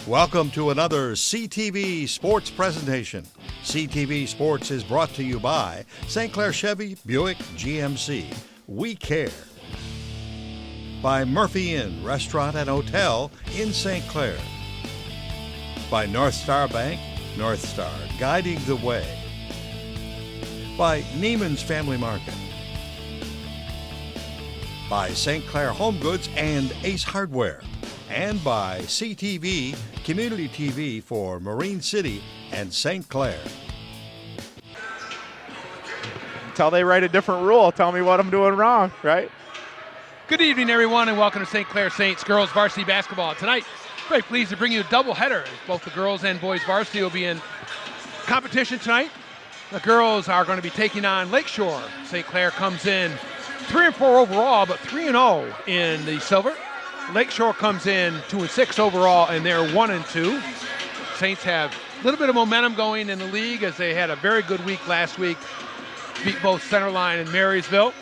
Welcome to another CTV Sports presentation. CTV Sports is brought to you by St. Clair Chevy Buick GMC. We care. By Murphy Inn Restaurant and Hotel in St. Clair. By Northstar Bank, Northstar, guiding the way. By Neiman's Family Market. By St. Clair Home Goods and Ace Hardware. And by CTV, Community TV for Marine City and St. Clair. Until they write a different rule, tell me what I'm doing wrong, right? Good evening, everyone, and welcome to St. Clair Saints Girls Varsity Basketball. Tonight, very pleased to bring you a doubleheader. Both the girls and boys varsity will be in competition tonight. The girls are going to be taking on Lakeshore. St. Clair comes in 3-4 overall, but 3-0 in the silver. Lakeshore comes in 2-6 overall, and they're 1-2. Saints have a little bit of momentum going in the league as they had a very good week last week. Beat both Centerline and Marysville.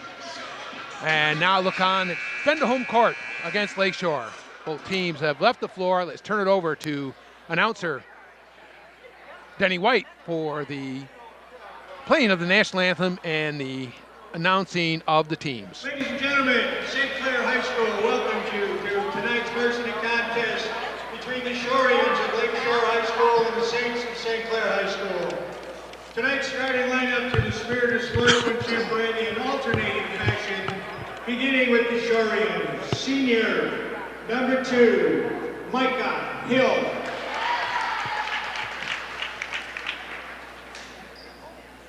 And now look on, defend the home court against Lakeshore. Both teams have left the floor. Let's turn it over to announcer Denny White for the playing of the national anthem and the announcing of the teams. Ladies and gentlemen, St. Clair High School welcomes you to tonight's varsity contest between the Shoreians of Lakeshore High School and the Saints of St. Clair High School. Tonight's starting lineup to the spirit of sportsmanship ran in alternating fashion, beginning with the Shoreians. Senior, number 2, Micah Hill.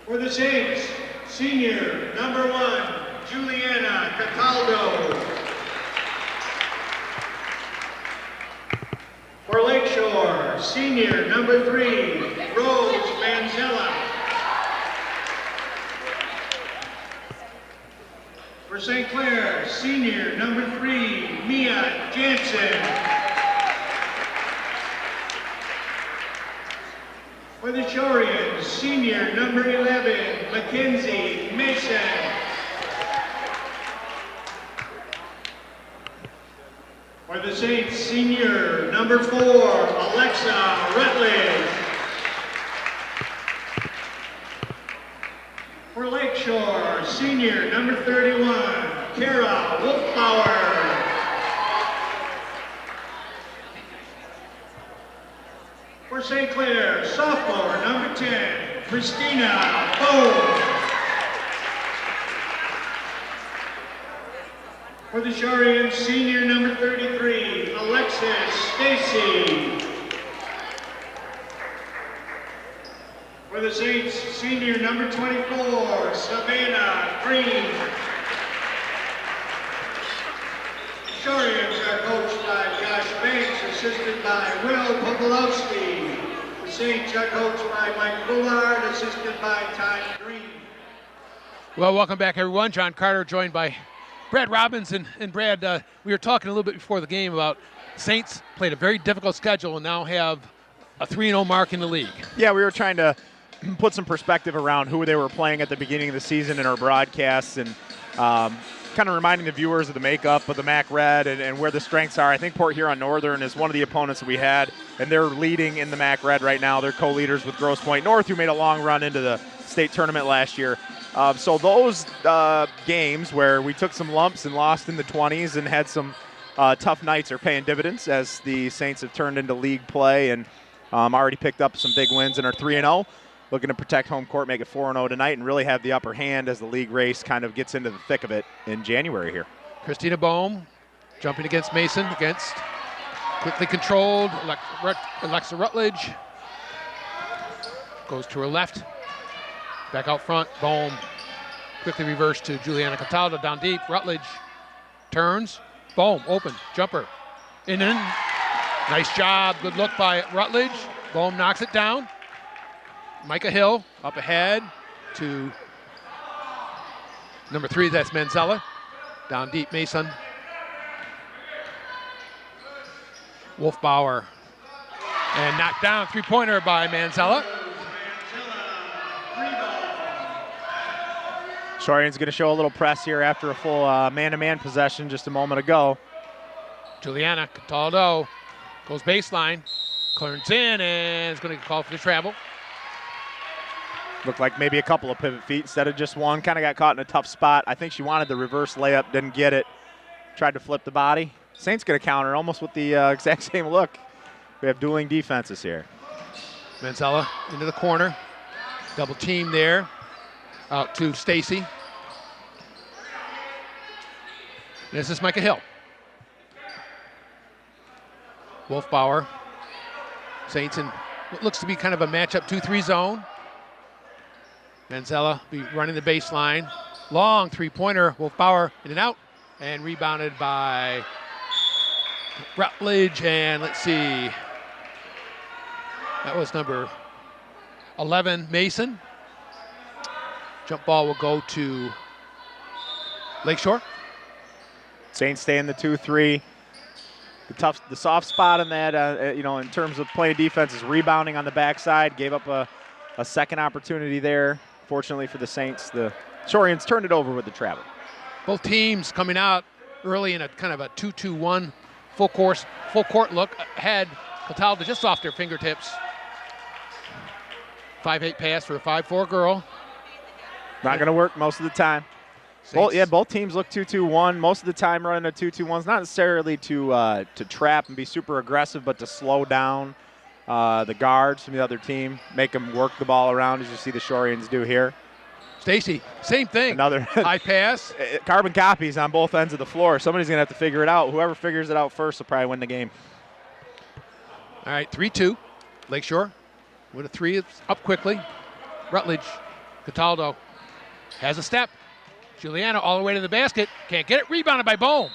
For the Saints, senior, number 1, Juliana Cataldo. For Lakeshore, senior, number 3, Rose Manzella. For St. Clair, senior, number 3, Mia Jansen. For the Shoreians, senior, number 11, Mackenzie Mason. For the Saints, senior, number 4, Alexa Rutledge. For Lakeshore, senior, number 31, Kara Wolfbauer. For St. Clair, sophomore, number 10, Christina Bone. For the Shoreians, senior, number 33, Alexis Stacy. For the Saints, senior, number 24, Savannah Green. Shoreians are coached by Josh Banks, assisted by Will Pokolowski. The Saints are coached by Mike Bullard, assisted by Ty Green. Well, welcome back, everyone. John Carter joined by Brad Robbins. And Brad, we were talking a little bit before the game about Saints played a very difficult schedule and now have a 3-0 mark in the league. Yeah, we were trying to put some perspective around who they were playing at the beginning of the season in our broadcasts and kind of reminding the viewers of the makeup of the MAC Red and where the strengths are. I think Port Huron Northern is one of the opponents that we had, and they're leading in the MAC Red right now. They're co-leaders with Grosse Pointe North, who made a long run into the state tournament last year. So those games where we took some lumps and lost in the 20s and had some tough nights are paying dividends as the Saints have turned into league play and already picked up some big wins and are 3-0. Looking to protect home court, make it 4-0 tonight, and really have the upper hand as the league race kind of gets into the thick of it in January here. Christina Bohm jumping against Mason, quickly controlled, Alexa Rutledge. Goes to her left, back out front, Bohm quickly reversed to Juliana Cataldo, down deep, Rutledge turns, Bohm, open, jumper, in, nice job, good look by Rutledge, Bohm knocks it down. Micah Hill up ahead to number 3, that's Manzella. Down deep, Mason. Wolfbauer. And knocked down, three-pointer by Manzella. Shoreian's going to show a little press here after a full man-to-man possession just a moment ago. Juliana Cataldo goes baseline. Clearance in, and it's going to call for the travel. Looked like maybe a couple of pivot feet instead of just one. Kind of got caught in a tough spot. I think she wanted the reverse layup, didn't get it. Tried to flip the body. Saint's going to counter almost with the exact same look. We have dueling defenses here. Manzella into the corner. Double team there. Out to Stacy. This is Micah Hill. Wolfbauer. Saints in what looks to be kind of a matchup 2-3 zone. Manzella be running the baseline. Long three-pointer. Wolfbauer in and out. And rebounded by Rutledge. And let's see. That was number 11, Mason. Jump ball will go to Lakeshore. Saints stay in the 2-3. The soft spot in that, in terms of playing defense is rebounding on the backside. Gave up a second opportunity there. Fortunately for the Saints, the Shorians turned it over with the travel. Both teams coming out early in a kind of a 2-2-1 full court look ahead. Cataldo just off their fingertips. 5-8 pass for a 5-4 girl. Not going to work most of the time. Both teams look 2-2-1. Most of the time running a 2-2-1 is not necessarily to trap and be super aggressive, but to slow down the guards from the other team, make them work the ball around, as you see the Shorians do here. Stacy, same thing. Another high pass. Carbon copies on both ends of the floor. Somebody's going to have to figure it out. Whoever figures it out first will probably win the game. All right, 3-2. Lakeshore with a three. It's up quickly. Rutledge. Cataldo has a step. Juliana all the way to the basket. Can't get it. Rebounded by Bohm.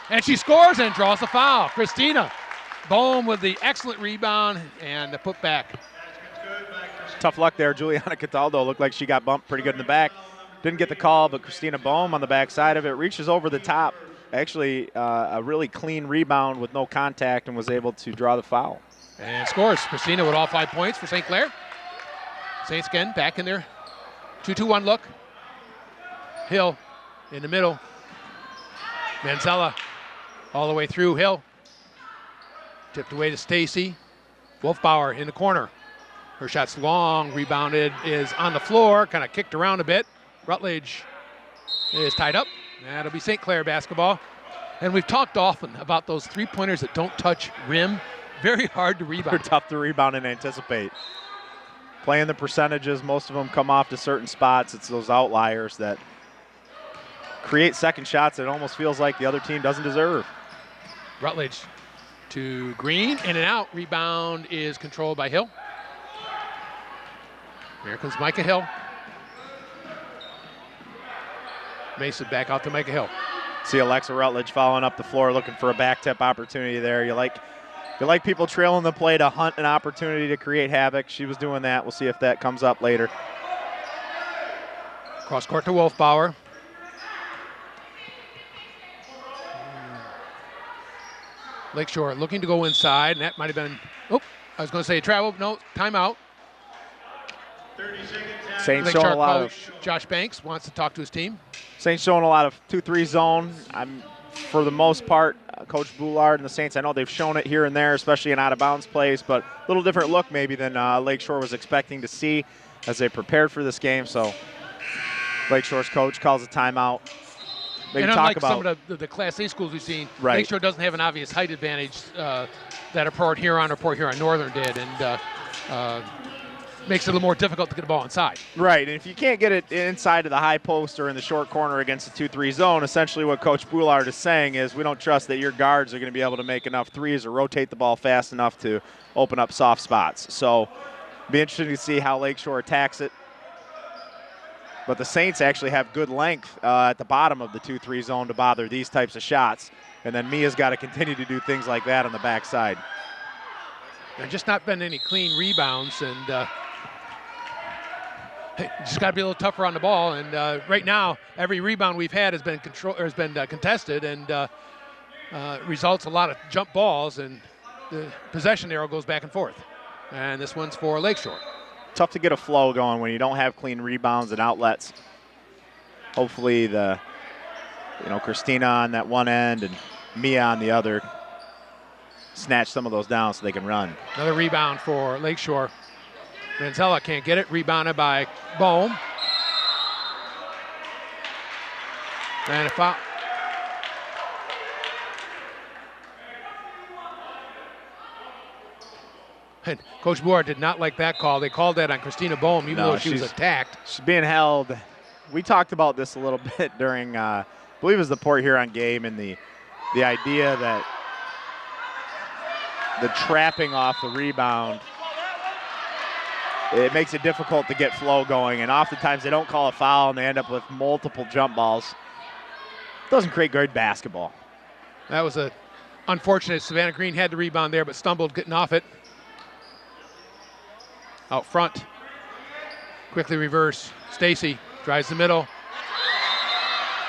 And she scores and draws the foul. Christina Bohm with the excellent rebound and the putback. Tough luck there. Juliana Cataldo looked like she got bumped pretty good in the back. Didn't get the call, but Christina Bohm on the back side of it reaches over the top. Actually, a really clean rebound with no contact and was able to draw the foul. And scores. Christina with all 5 points for St. Clair. Saints again back in their 2-2-1 look. Hill in the middle. Manzella all the way through. Hill tipped away to Stacy. Wolfbauer in the corner. Her shot's long, rebounded, is on the floor, kind of kicked around a bit. Rutledge is tied up. That'll be St. Clair basketball. And we've talked often about those three-pointers that don't touch rim. Very hard to rebound. They're tough to rebound and anticipate. Playing the percentages, most of them come off to certain spots. It's those outliers that create second shots that it almost feels like the other team doesn't deserve. Rutledge to Green, in and out. Rebound is controlled by Hill. Here comes Micah Hill. Mason back out to Micah Hill. See Alexa Rutledge following up the floor, looking for a back tip opportunity there. You like people trailing the play to hunt an opportunity to create havoc. She was doing that. We'll see if that comes up later. Cross court to Wolfbauer. Lakeshore looking to go inside, and that might have been, I was going to say a travel. No, timeout. 30 seconds. Saints showing a lot of. Josh Banks wants to talk to his team. Saints showing a lot of 2-3 zone. For the most part, Coach Boulard and the Saints, I know they've shown it here and there, especially in out-of-bounds plays, but a little different look maybe than Lakeshore was expecting to see as they prepared for this game. So Lakeshore's coach calls a timeout. Maybe and talk unlike about some of the Class A schools we've seen, right. Lakeshore doesn't have an obvious height advantage that a Port Huron or Port Huron Northern did, and makes it a little more difficult to get the ball inside. Right, and if you can't get it inside of the high post or in the short corner against the 2-3 zone, essentially what Coach Boulard is saying is we don't trust that your guards are going to be able to make enough threes or rotate the ball fast enough to open up soft spots. So be interesting to see how Lakeshore attacks it. But the Saints actually have good length at the bottom of the 2-3 zone to bother these types of shots. And then Mia's got to continue to do things like that on the backside. There's just not been any clean rebounds, and just got to be a little tougher on the ball. And right now, every rebound we've had has been contested, and results a lot of jump balls, and the possession arrow goes back and forth. And this one's for Lakeshore. Tough to get a flow going when you don't have clean rebounds and outlets. Hopefully Christina on that one end and Mia on the other snatch some of those down so they can run. Another rebound for Lakeshore. Manzella can't get it. Rebounded by Bohm. And a foul. And Coach Boer did not like that call. They called that on Christina Bohm, even though she was attacked. She's being held. We talked about this a little bit during, I believe it was the Port Huron game, and the idea that the trapping off the rebound, it makes it difficult to get flow going, and oftentimes they don't call a foul and they end up with multiple jump balls. It doesn't create good basketball. That was unfortunate. Savannah Green had the rebound there, but stumbled getting off it. Out front, quickly reverse. Stacy drives the middle.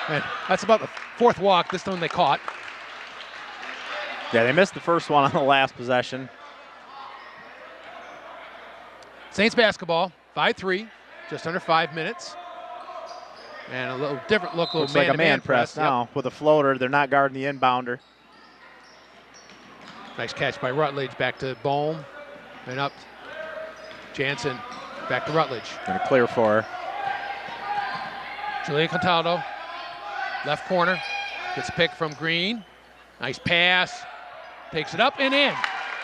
And that's about the fourth walk. This one they caught. Yeah, they missed the first one on the last possession. Saints basketball, 5-3, just under 5 minutes. And a little different look, Looks like a man press now with a floater. They're not guarding the inbounder. Nice catch by Rutledge, back to Bohm, and up. Jansen, back to Rutledge. And a clear for her. Julia Cataldo, left corner, gets a pick from Green. Nice pass, takes it up and in.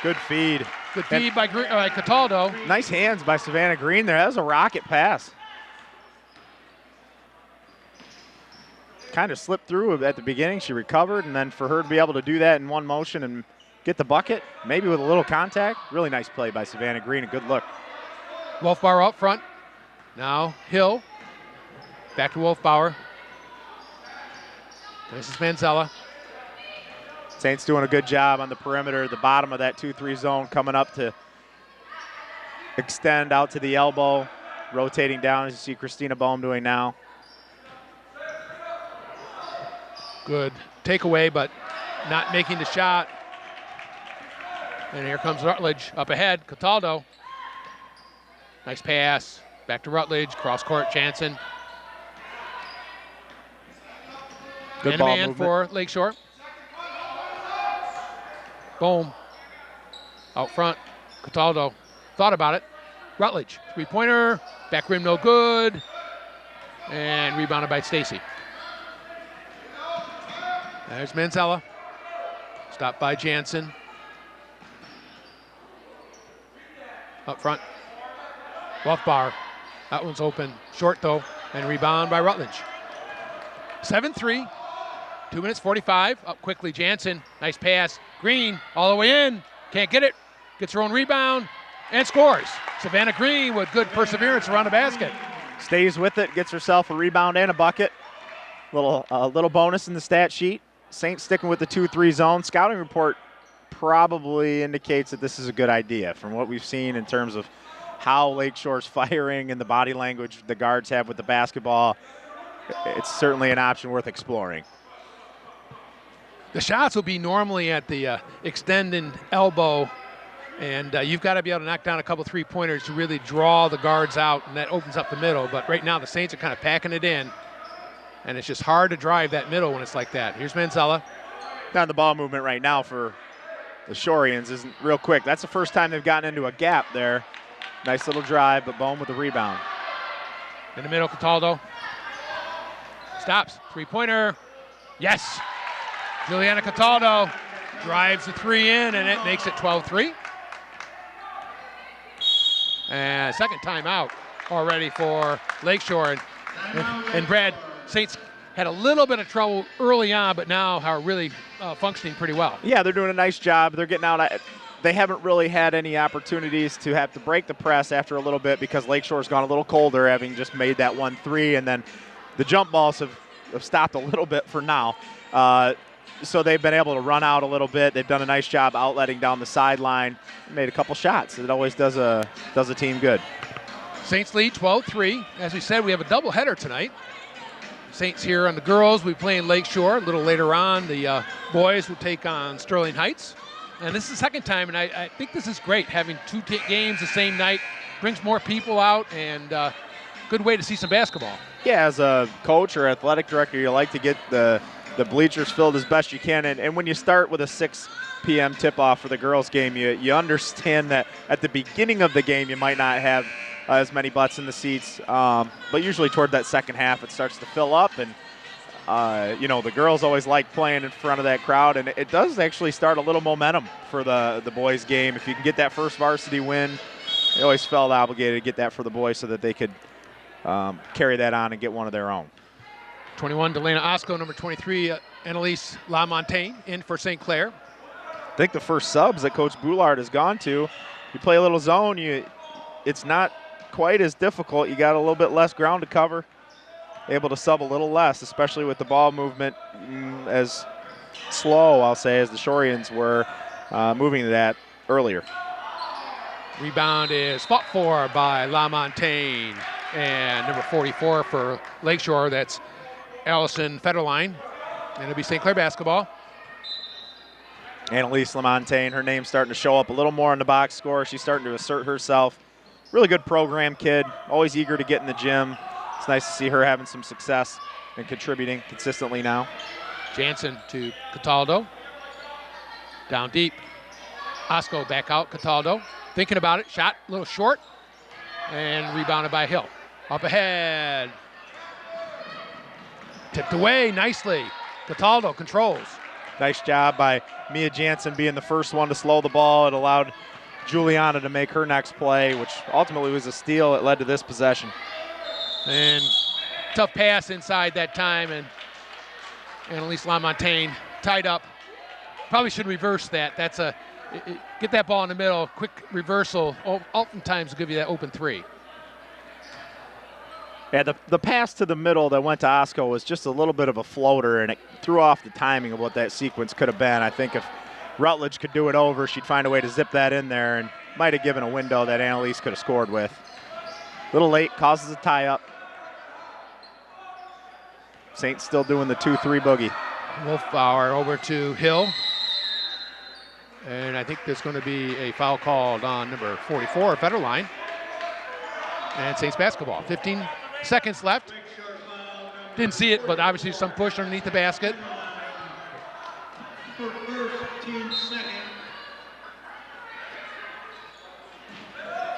Good feed. Good feed by Cataldo. Nice hands by Savannah Green there. That was a rocket pass. Kind of slipped through at the beginning. She recovered, and then for her to be able to do that in one motion and get the bucket, maybe with a little contact, really nice play by Savannah Green. A good look. Wolfbauer up front. Now Hill. Back to Wolfbauer. This is Manzella. Saints doing a good job on the perimeter, the bottom of that 2-3 zone, coming up to extend out to the elbow, rotating down as you see Christina Bohm doing now. Good takeaway, but not making the shot. And here comes Rutledge up ahead. Cataldo. Nice pass. Back to Rutledge. Cross court, Jansen. Good ball man movement for Lakeshore. Boom. Out front. Cataldo thought about it. Rutledge. Three-pointer. Back rim no good. And rebounded by Stacy. There's Manzella. Stopped by Jansen. Up front. Wolfbauer. That one's open. Short though. And rebound by Rutledge. 7-3. 2 minutes 45. Up quickly Jansen. Nice pass. Green all the way in. Can't get it. Gets her own rebound and scores. Savannah Green with good perseverance around the basket. Stays with it. Gets herself a rebound and a bucket. Little bonus in the stat sheet. Saints sticking with the 2-3 zone. Scouting report probably indicates that this is a good idea from what we've seen in terms of how Lakeshore's firing and the body language the guards have with the basketball. It's certainly an option worth exploring. The shots will be normally at the extended elbow, and you've got to be able to knock down a couple three-pointers to really draw the guards out, and that opens up the middle. But right now the Saints are kind of packing it in, and it's just hard to drive that middle when it's like that. Here's Manzella. Now the ball movement right now for the Shoreans isn't real quick. That's the first time they've gotten into a gap there. Nice little drive, but Bohm with the rebound. In the middle, Cataldo. Stops. Three-pointer. Yes. Juliana Cataldo drives the three in, and it makes it 12-3. And second timeout already for Lakeshore. And Brad, Saints had a little bit of trouble early on, but now are really functioning pretty well. Yeah, they're doing a nice job. They're getting out. They haven't really had any opportunities to have to break the press after a little bit because Lakeshore's gone a little colder, having just made that 1-3, and then the jump balls have stopped a little bit for now. So they've been able to run out a little bit. They've done a nice job outletting down the sideline. Made a couple shots. It always does a team good. Saints lead 12-3. As we said, we have a doubleheader tonight. Saints here on the girls. We play in Lakeshore. A little later on, the boys will take on Sterling Heights. And this is the second time, and I think this is great. Having two games the same night brings more people out, and good way to see some basketball. Yeah, as a coach or athletic director, you like to get the bleachers filled as best you can. And when you start with a p.m. tip-off for the girls' game, you understand that at the beginning of the game you might not have as many butts in the seats, but usually toward that second half it starts to fill up, and the girls always like playing in front of that crowd, and it does actually start a little momentum for the boys' game. If you can get that first varsity win, they always felt obligated to get that for the boys so that they could carry that on and get one of their own. 21, Delana Osco, number 23, Annalise LaMontagne in for St. Clair. I think the first subs that Coach Boulard has gone to, you play a little zone, it's not quite as difficult. You got a little bit less ground to cover, able to sub a little less, especially with the ball movement as slow, I'll say, as the Shoreans were moving to that earlier. Rebound is fought for by LaMontagne, and number 44 for Lakeshore, that's Allison Federline, and it'll be St. Clair basketball. Annalise LaMontagne, her name's starting to show up a little more in the box score. She's starting to assert herself. Really good program kid, always eager to get in the gym. It's nice to see her having some success and contributing consistently now. Jansen to Cataldo. Down deep. Osco back out, Cataldo. Thinking about it, shot a little short, and rebounded by Hill. Up ahead. Tipped away nicely. Cataldo controls. Nice job by Mia Jansen being the first one to slow the ball. It allowed Juliana to make her next play, which ultimately was a steal that led to this possession. And tough pass inside that time, and Annalise LaMontagne tied up. Probably should reverse that. That's get that ball in the middle, quick reversal. Oftentimes will give you that open three. Yeah, the pass to the middle that went to Osco was just a little bit of a floater, and it threw off the timing of what that sequence could have been. I think if Rutledge could do it over, she'd find a way to zip that in there, and might have given a window that Annalise could have scored with. A little late, causes a tie-up. St. still doing the 2-3 boogie. Wolfbauer over to Hill. And I think there's going to be a foul called on number 44, Federline. And Saints basketball. 15 seconds left. Didn't see it, but obviously some push underneath the basket. For first team second.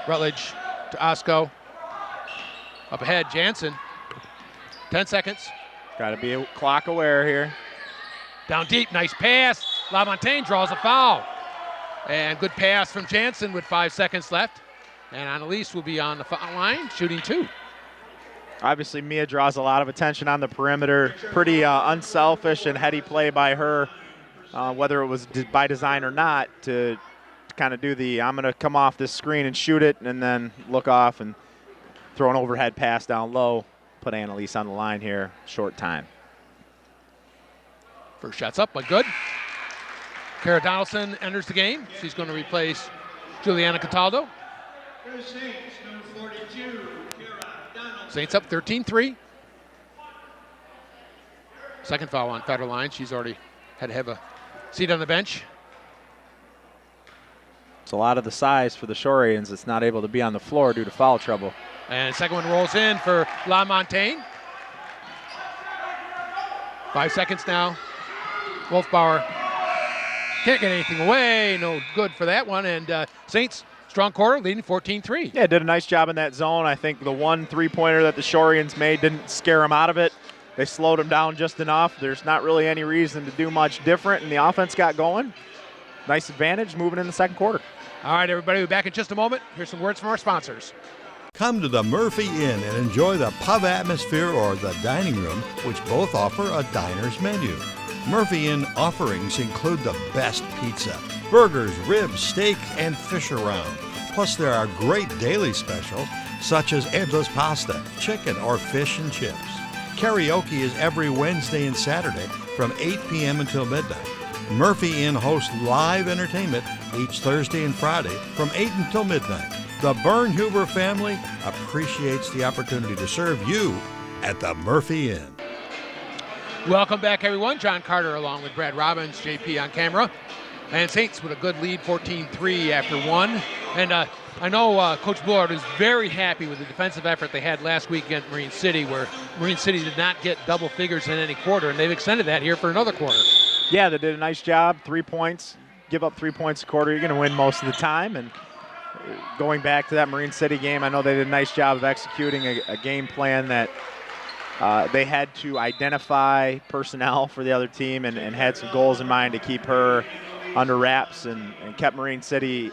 Rutledge to Osco. Up ahead, Jansen. 10 seconds. Got to be clock aware here. Down deep, nice pass. LaMontagne draws a foul. And good pass from Jansen with 5 seconds left. And Annalise will be on the foul line, shooting 2. Obviously, Mia draws a lot of attention on the perimeter. Pretty unselfish and heady play by her, whether it was by design or not, to kind of do the I'm going to come off this screen and shoot it and then look off and throw an overhead pass down low. Put Annalise on the line here, short time. First shot's up, but good. Kara Donaldson enters the game. She's going to replace Juliana Cataldo. For the Saints, number 42, Kara Donaldson. Saints up 13-3. Second foul on Federline. She's already had to have a seat on the bench. It's a lot of the size for the Shoreans that's not able to be on the floor due to foul trouble. And second one rolls in for LaMontagne. 5 seconds now. Wolfbauer can't get anything away. No good for that one. And Saints, strong quarter, leading 14-3. Yeah, did a nice job in that zone. I think the one three-pointer that the Shoreans made didn't scare them out of it. They slowed them down just enough. There's not really any reason to do much different, and the offense got going. Nice advantage moving in the second quarter. All right, everybody, we'll be back in just a moment. Here's some words from our sponsors. Come to the Murphy Inn and enjoy the pub atmosphere or the dining room, which both offer a diner's menu. Murphy Inn offerings include the best pizza, burgers, ribs, steak, and fish around. Plus, there are great daily specials such as endless pasta, chicken, or fish and chips. Karaoke is every Wednesday and Saturday from 8 p.m. until midnight. Murphy Inn hosts live entertainment each Thursday and Friday from 8 until midnight. The Bernhuber family appreciates the opportunity to serve you at the Murphy Inn. Welcome back, everyone. John Carter along with Brad Robbins, JP on camera. And Saints with a good lead, 14-3 after one. And I know Coach Bullard is very happy with the defensive effort they had last week against Marine City, where Marine City did not get double figures in any quarter, and they've extended that here for another quarter. Yeah, they did a nice job. 3 points. give up 3 points a quarter, you're going to win most of the time. And going back to that Marine City game, I know they did a nice job of executing a game plan that they had to identify personnel for the other team and had some goals in mind to keep her under wraps and kept Marine City,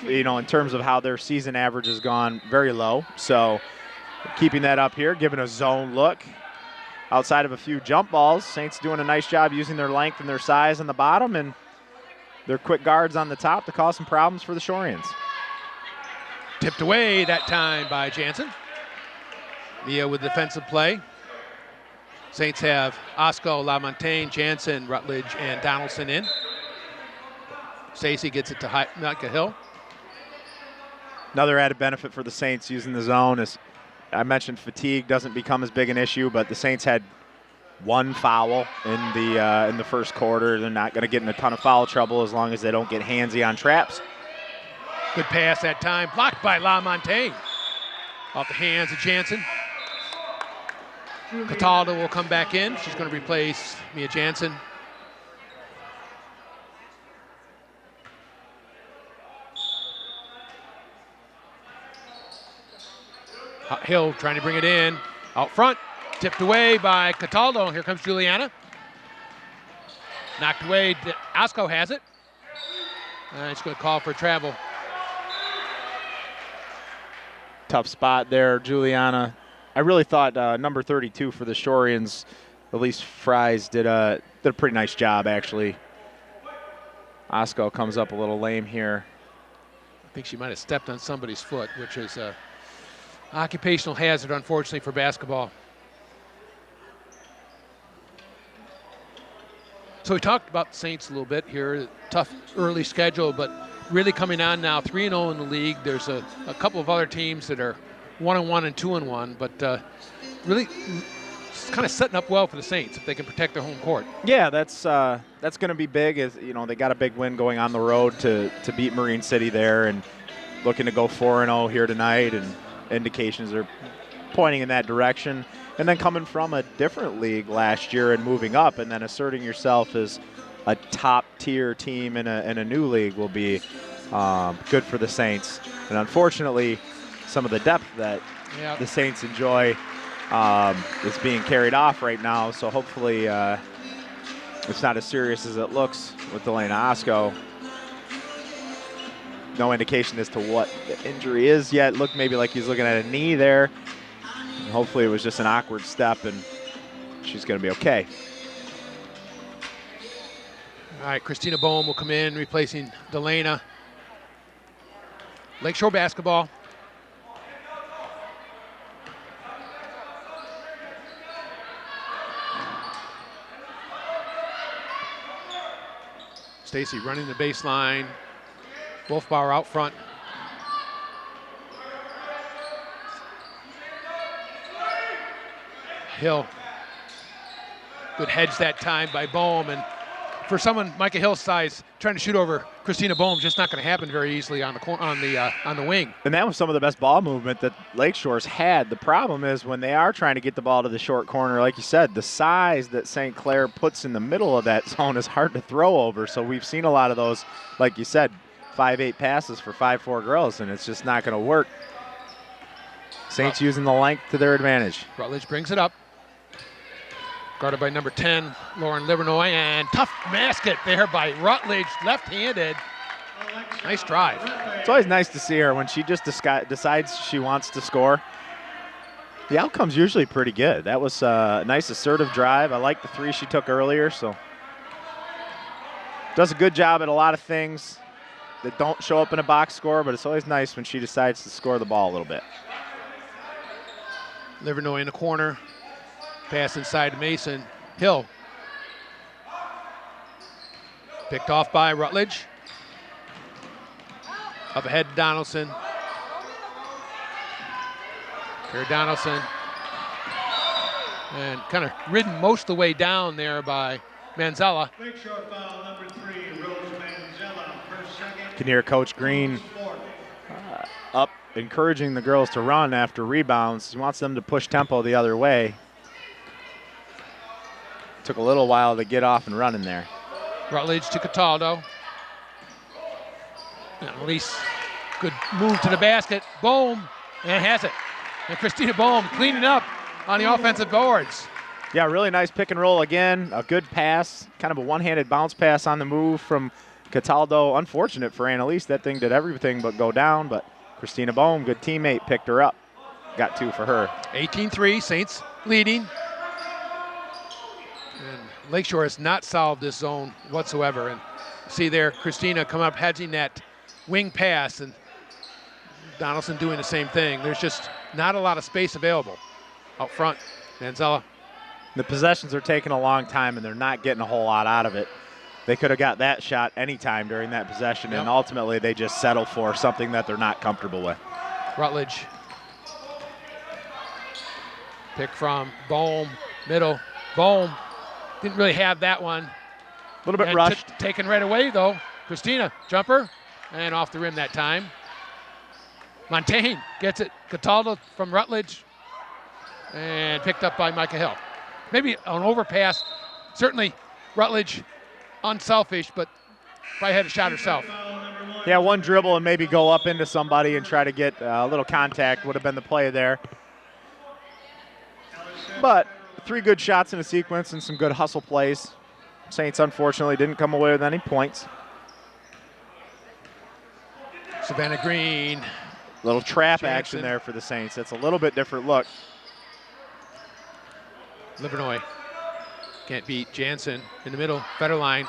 you know, in terms of how their season average has gone, very low. So keeping that up here, giving a zone look. Outside of a few jump balls, Saints doing a nice job using their length and their size on the bottom and their quick guards on the top to cause some problems for the Shorians. Tipped away that time by Jansen. Mia with defensive play. Saints have Osco, LaMontagne, Jansen, Rutledge, and Donaldson in. Stacy gets it to Micah Hill. Another added benefit for the Saints using the zone is, I mentioned fatigue doesn't become as big an issue, but the Saints had one foul in the first quarter. They're not going to get in a ton of foul trouble as long as they don't get handsy on traps. Good pass that time, blocked by LaMontagne. Off the hands of Jansen. Cataldo will come back in. She's going to replace Mia Jansen. Hill trying to bring it in. Out front, tipped away by Cataldo. Here comes Juliana. Knocked away, Osco has it. And she's going to call for travel. Tough spot there, Juliana. I really thought number 32 for the Shorians, Elise Fries, did a pretty nice job, actually. Osco comes up a little lame here. I think she might have stepped on somebody's foot, which is a occupational hazard, unfortunately, for basketball. So we talked about the Saints a little bit here. Tough early schedule, but really coming on now, 3-0 in the league. There's a couple of other teams that are 1-1 and 2-1, but really kind of setting up well for the Saints if they can protect their home court. Yeah, that's going to be big. As you know, they got a big win going on the road to beat Marine City there, and looking to go 4-0 here tonight, and indications are pointing in that direction. And then coming from a different league last year and moving up, and then asserting yourself as a top-tier team in a new league will be good for the Saints. And unfortunately, some of the depth that the Saints enjoy is being carried off right now. So hopefully it's not as serious as it looks with Elena Osco. No indication as to what the injury is yet. Looked maybe like he's looking at a knee there. And hopefully it was just an awkward step and she's going to be okay. All right, Christina Bohm will come in, replacing Delana. Lakeshore Basketball. Stacy running the baseline. Wolfbauer out front. Hill. Good hedge that time by Bohm, and for someone Micah Hill's size, trying to shoot over Christina Bohm just not going to happen very easily on the wing. And that was some of the best ball movement that Lakeshore's had. The problem is when they are trying to get the ball to the short corner, like you said, the size that St. Clair puts in the middle of that zone is hard to throw over. So we've seen a lot of those, like you said, 5'8" passes for 5'4" girls, and it's just not going to work. Saints using the length to their advantage. Rutledge brings it up. Guarded by number 10, Lauren Livernoy, and tough basket there by Rutledge, left-handed. Nice drive. It's always nice to see her when she just decides she wants to score. The outcome's usually pretty good. That was a nice assertive drive. I like the three she took earlier, so. Does a good job at a lot of things that don't show up in a box score, but it's always nice when she decides to score the ball a little bit. Livernoy in the corner. Pass inside to Mason. Hill. Picked off by Rutledge. Up ahead to Donaldson. Here Donaldson. And kind of ridden most of the way down there by Manzella. Lakeshore foul number 3, Rose Manzella, first, second. Can hear Coach Green up encouraging the girls to run after rebounds. He wants them to push tempo the other way. Took a little while to get off and running there. Rutledge to Cataldo. At least good move to the basket. Bohm, and has it. And Christina Bohm cleaning up on the offensive boards. Yeah, really nice pick and roll again. A good pass, kind of a one-handed bounce pass on the move from Cataldo. Unfortunate for Annalise. That thing did everything but go down, but Christina Bohm, good teammate, picked her up. Got 2 for her. 18-3, Saints leading. And Lakeshore has not solved this zone whatsoever. And see there, Christina come up, hedging that wing pass, and Donaldson doing the same thing. There's just not a lot of space available out front. Manzella. The possessions are taking a long time, and they're not getting a whole lot out of it. They could have got that shot anytime during that possession, and ultimately they just settle for something that they're not comfortable with. Rutledge. Pick from Bohm, middle. Bohm didn't really have that one. A little bit rushed. Taken right away, though. Christina, jumper, and off the rim that time. Montaigne gets it. Cataldo from Rutledge, and picked up by Micah Hill. Maybe an overpass. Certainly Rutledge unselfish, but probably had a shot herself. Yeah, one dribble and maybe go up into somebody and try to get a little contact would have been the play there. But 3 good shots in a sequence and some good hustle plays. Saints, unfortunately, didn't come away with any points. Savannah Green. Little trap action there for the Saints. That's a little bit different look. Livernois can't beat Jansen in the middle. Federline,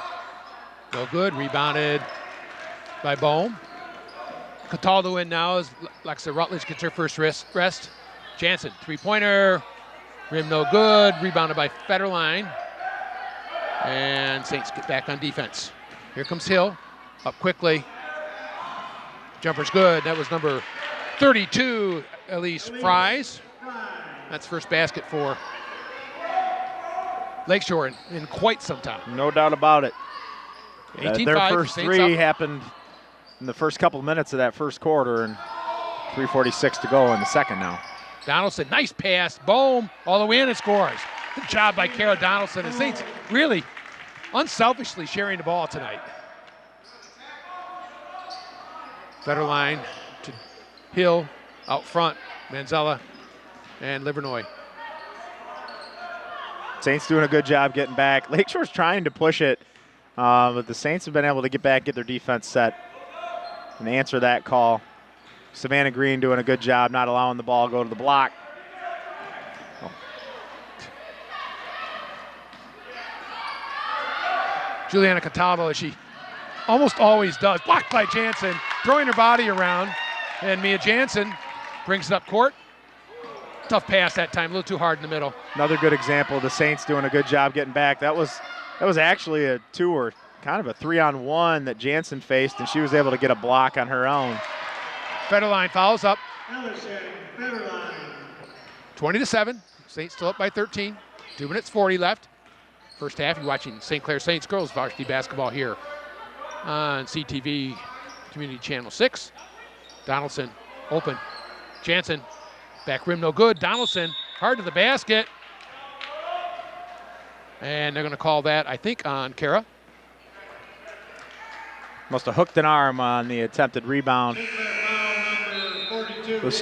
no good. Rebounded by Bohm. Cataldo in now as Lexa Rutledge gets her first rest. Jansen, 3-pointer. Rim no good. Rebounded by Federline. And Saints get back on defense. Here comes Hill. Up quickly. Jumper's good. That was number 32, Elise Fries. That's first basket for Lakeshore in quite some time. No doubt about it. 18-5, their first Saints 3 up. happened in the first couple of minutes of that first quarter, and 3:46 to go in the second now. Donaldson, nice pass. Boom, all the way in and scores. Good job by Kara Donaldson. And Saints really unselfishly sharing the ball tonight. Federline to Hill, out front, Manzella and Livernois. Saints doing a good job getting back. Lakeshore's trying to push it, but the Saints have been able to get back, get their defense set, and answer that call. Savannah Green doing a good job not allowing the ball to go to the block. Juliana Cataldo, as she almost always does, blocked by Jansen, throwing her body around, and Mia Jansen brings it up court. Tough pass that time, a little too hard in the middle. Another good example of the Saints doing a good job getting back. That was actually a 2 or kind of a 3-on-1 that Jansen faced, and she was able to get a block on her own. Federline follows up. Federline. 20-7. Saints still up by 13. 2 minutes 40 left. First half, you're watching St. Clair Saints Girls Varsity Basketball here on CTV Community Channel 6. Donaldson open. Jansen, back rim no good. Donaldson, hard to the basket. And they're going to call that, I think, on Kara. Must have hooked an arm on the attempted rebound.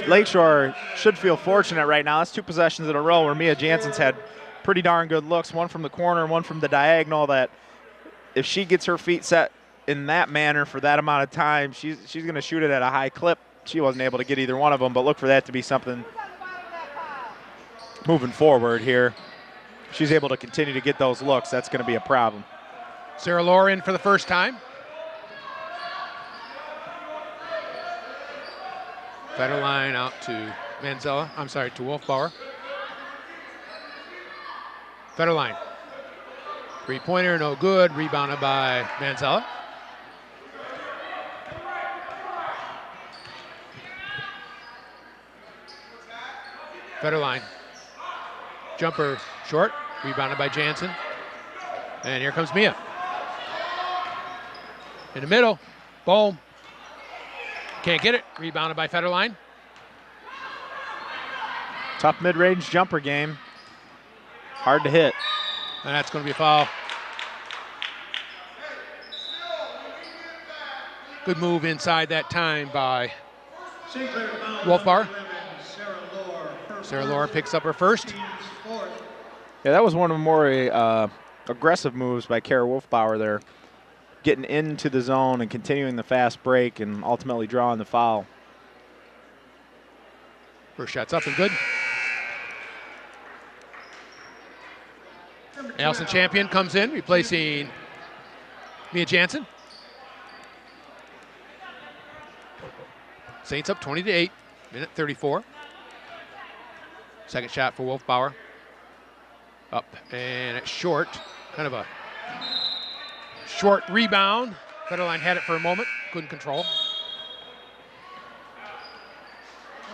Lakeshore should feel fortunate right now. That's 2 possessions in a row where Mia Jansen's had pretty darn good looks, one from the corner and one from the diagonal, that if she gets her feet set in that manner for that amount of time, she's going to shoot it at a high clip. She wasn't able to get either one of them, but look for that to be something moving forward here. If she's able to continue to get those looks, that's going to be a problem. Sarah Lohr in for the first time. Federline out to Manzella. I'm sorry, to Wolfbauer. Federline. 3-pointer, no good. Rebounded by Manzella. Federline. Jumper short. Rebounded by Jansen. And here comes Mia. In the middle. Boom. Can't get it. Rebounded by Federline. Tough mid-range jumper game. Hard to hit. And that's going to be a foul. Good move inside that time by St. Clair foul Wolfbauer. number 11, Sarah Lohr. Sarah Lohr picks up her first. Team's fourth. Yeah, that was one of the more aggressive moves by Kara Wolfbauer there, getting into the zone and continuing the fast break and ultimately drawing the foul. First shot's up and good. Allison Champion comes in, replacing Mia Jansen. Saints up 20-8, minute 34. Second shot for Wolfbauer. Up and it's short. Kind of a short rebound. Federline had it for a moment, couldn't control.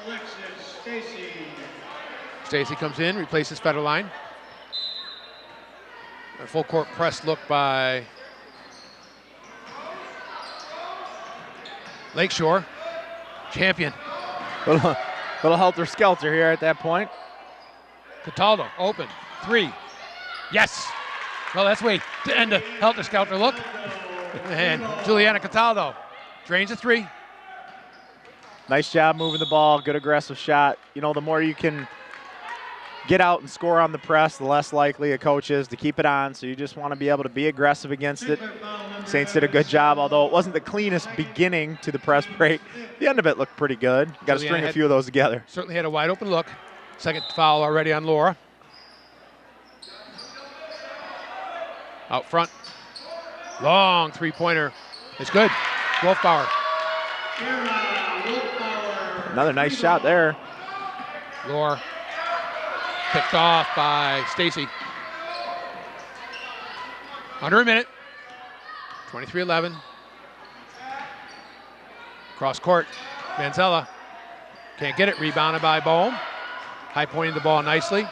Alexis Stacy. Stacy comes in, replaces Federline. A full court press look by Lakeshore. Champion. Little helter-skelter here at that point. Cataldo, open, 3. Yes. Well, that's way to end a helter-skelter look. And Juliana Cataldo drains a 3. Nice job moving the ball, good aggressive shot. You know, the more you can get out and score on the press, the less likely a coach is to keep it on. So you just want to be able to be aggressive against it. Saints did a good job, although it wasn't the cleanest beginning to the press break. The end of it looked pretty good. Got to string a few of those together. Certainly had a wide open look. Second foul already on Laura. Out front. Long three-pointer. It's good. Wolfbauer. Another nice shot there. Laura picked off by Stacy. Under a minute. 23-11. Cross court. Manzella can't get it. Rebounded by Bohm. High pointing the ball nicely.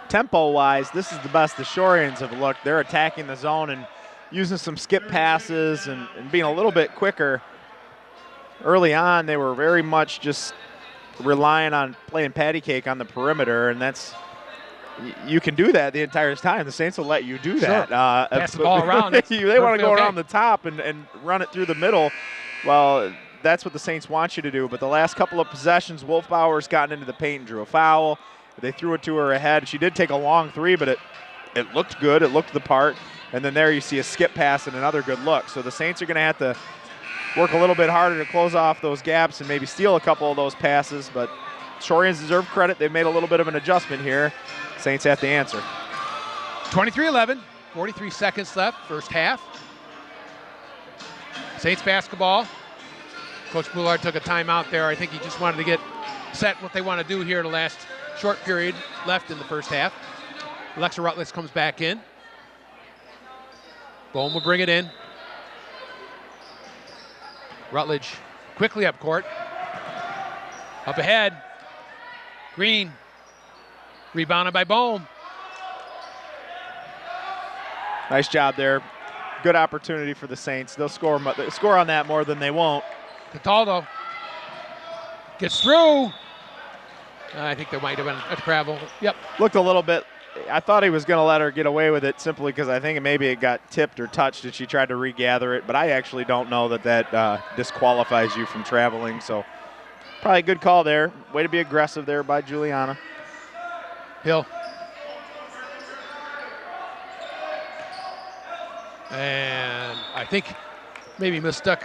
Tempo-wise, this is the best the Shorians have looked. They're attacking the zone and using some skip passes and being a little bit quicker. Early on, they were very much just relying on playing patty cake on the perimeter, and that's you can do that the entire time. The Saints will let you do that. Sure. Pass the ball around. They want to go okay. around the top and run it through the middle. Well, that's what the Saints want you to do. But the last couple of possessions, Wolfbauer's gotten into the paint and drew a foul. They threw it to her ahead. She did take a long 3, but it looked good. It looked the part. And then there you see a skip pass and another good look. So the Saints are going to have to work a little bit harder to close off those gaps and maybe steal a couple of those passes. But Shorians deserve credit. They've made a little bit of an adjustment here. Saints have to answer. 23-11, 43 seconds left, first half. Saints basketball. Coach Boulard took a timeout there. I think he just wanted to get set what they want to do here in the last short period left in the first half. Alexa Rutledge comes back in. Bohm will bring it in. Rutledge quickly up court. Up ahead. Green. Rebounded by Bohm. Nice job there. Good opportunity for the Saints. They'll score on that more than they won't. Cataldo gets through. I think there might have been a travel. Yep. Looked a little bit. I thought he was going to let her get away with it simply because I think maybe it got tipped or touched and she tried to regather it. But I actually don't know that disqualifies you from traveling. So probably a good call there. Way to be aggressive there by Juliana. Hill. And I think maybe mistook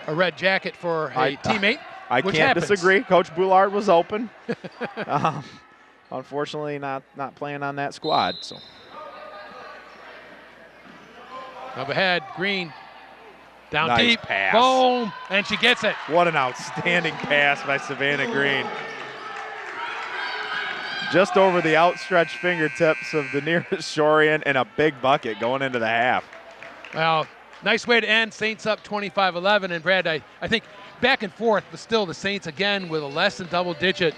a red jacket for a teammate. I can't disagree. Coach Boulard was open. Unfortunately, not playing on that squad. So up ahead, Green. Down nice deep. Pass. Boom. And she gets it. What an outstanding pass by Savannah Green. Just over the outstretched fingertips of the nearest Shorian and a big bucket going into the half. Well, nice way to end. Saints up 25-11. And Brad, I think back and forth, but still the Saints again with a less than double-digit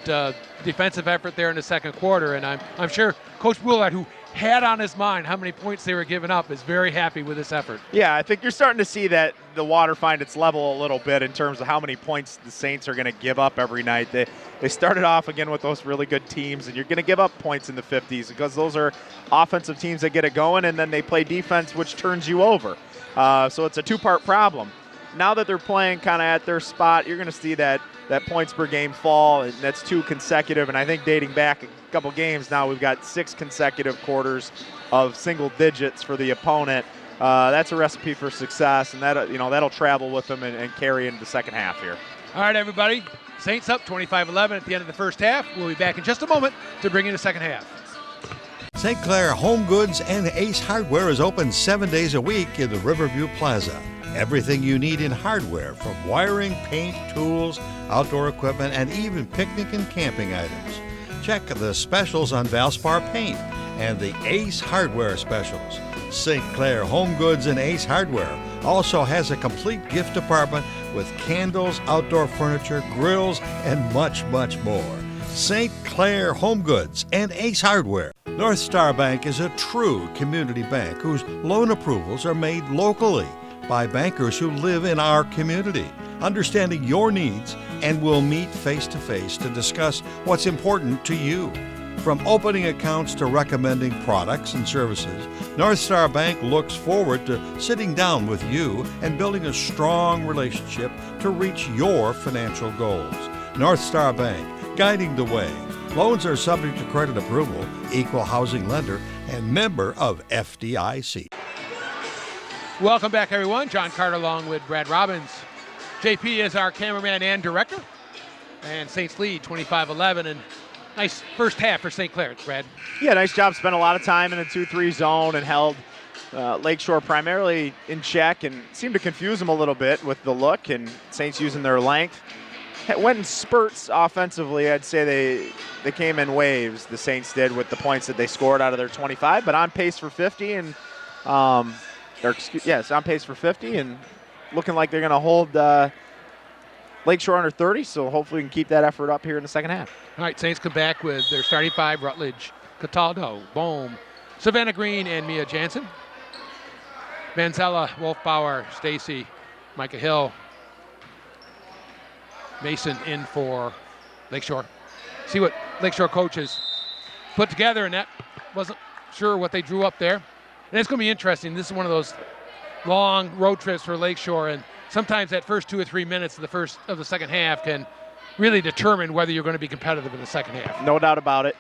defensive effort there in the second quarter. And I'm sure Coach Boulard, who had on his mind how many points they were giving up, is very happy with this effort. Yeah, I think you're starting to see that the water find its level a little bit in terms of how many points the Saints are going to give up every night. They started off again with those really good teams, and you're going to give up points in the 50s because those are offensive teams that get it going, and then they play defense, which turns you over. So it's a two-part problem. Now that they're playing kind of at their spot, you're going to see that points per game fall, and that's 2 consecutive. And I think dating back a couple games now, we've got 6 consecutive quarters of single digits for the opponent. That's a recipe for success, and that'll travel with them and carry into the second half here. All right, everybody. Saints up 25-11 at the end of the first half. We'll be back in just a moment to bring you the second half. St. Clair Home Goods and Ace Hardware is open 7 days a week in the Riverview Plaza. Everything you need in hardware, from wiring, paint, tools, outdoor equipment, and even picnic and camping items. Check the specials on Valspar Paint and the Ace Hardware specials. St. Clair Home Goods and Ace Hardware also has a complete gift department with candles, outdoor furniture, grills, and much, much more. St. Clair Home Goods and Ace Hardware. Northstar Bank is a true community bank whose loan approvals are made locally by bankers who live in our community, understanding your needs, and will meet face-to-face to discuss what's important to you. From opening accounts to recommending products and services, Northstar Bank looks forward to sitting down with you and building a strong relationship to reach your financial goals. Northstar Bank, guiding the way. Loans are subject to credit approval, equal housing lender, and member of FDIC. Welcome back, everyone. John Carter along with Brad Robbins. JP is our cameraman and director. And Saints lead 25-11. And nice first half for St. Clair, Brad. Yeah, nice job. Spent a lot of time in the 2-3 zone and held Lakeshore primarily in check and seemed to confuse them a little bit with the look, and Saints using their length. It went in spurts offensively. I'd say they came in waves, the Saints did, with the points that they scored out of their 25, but on pace for 50 and on pace for 50 and looking like they're going to hold Lakeshore under 30, so hopefully we can keep that effort up here in the second half. All right, Saints come back with their starting 5, Rutledge, Cataldo, Bohm, Savannah Green, and Mia Jansen. Manzella, Wolfbauer, Stacy, Micah Hill, Mason in for Lakeshore. See what Lakeshore coaches put together, and that wasn't sure what they drew up there. And it's going to be interesting. This is one of those long road trips for Lakeshore, and sometimes that first 2 or 3 minutes of the second half can really determine whether you're going to be competitive in the second half. No doubt about it.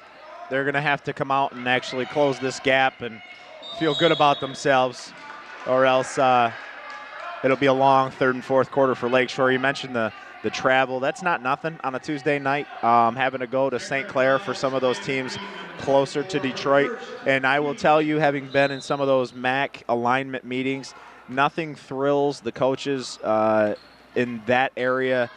They're going to have to come out and actually close this gap and feel good about themselves, or else it'll be a long third and fourth quarter for Lakeshore. You mentioned the travel. That's not nothing on a Tuesday night, having to go to St. Clair for some of those teams closer to Detroit. And I will tell you, having been in some of those MAC alignment meetings, nothing thrills the coaches in that area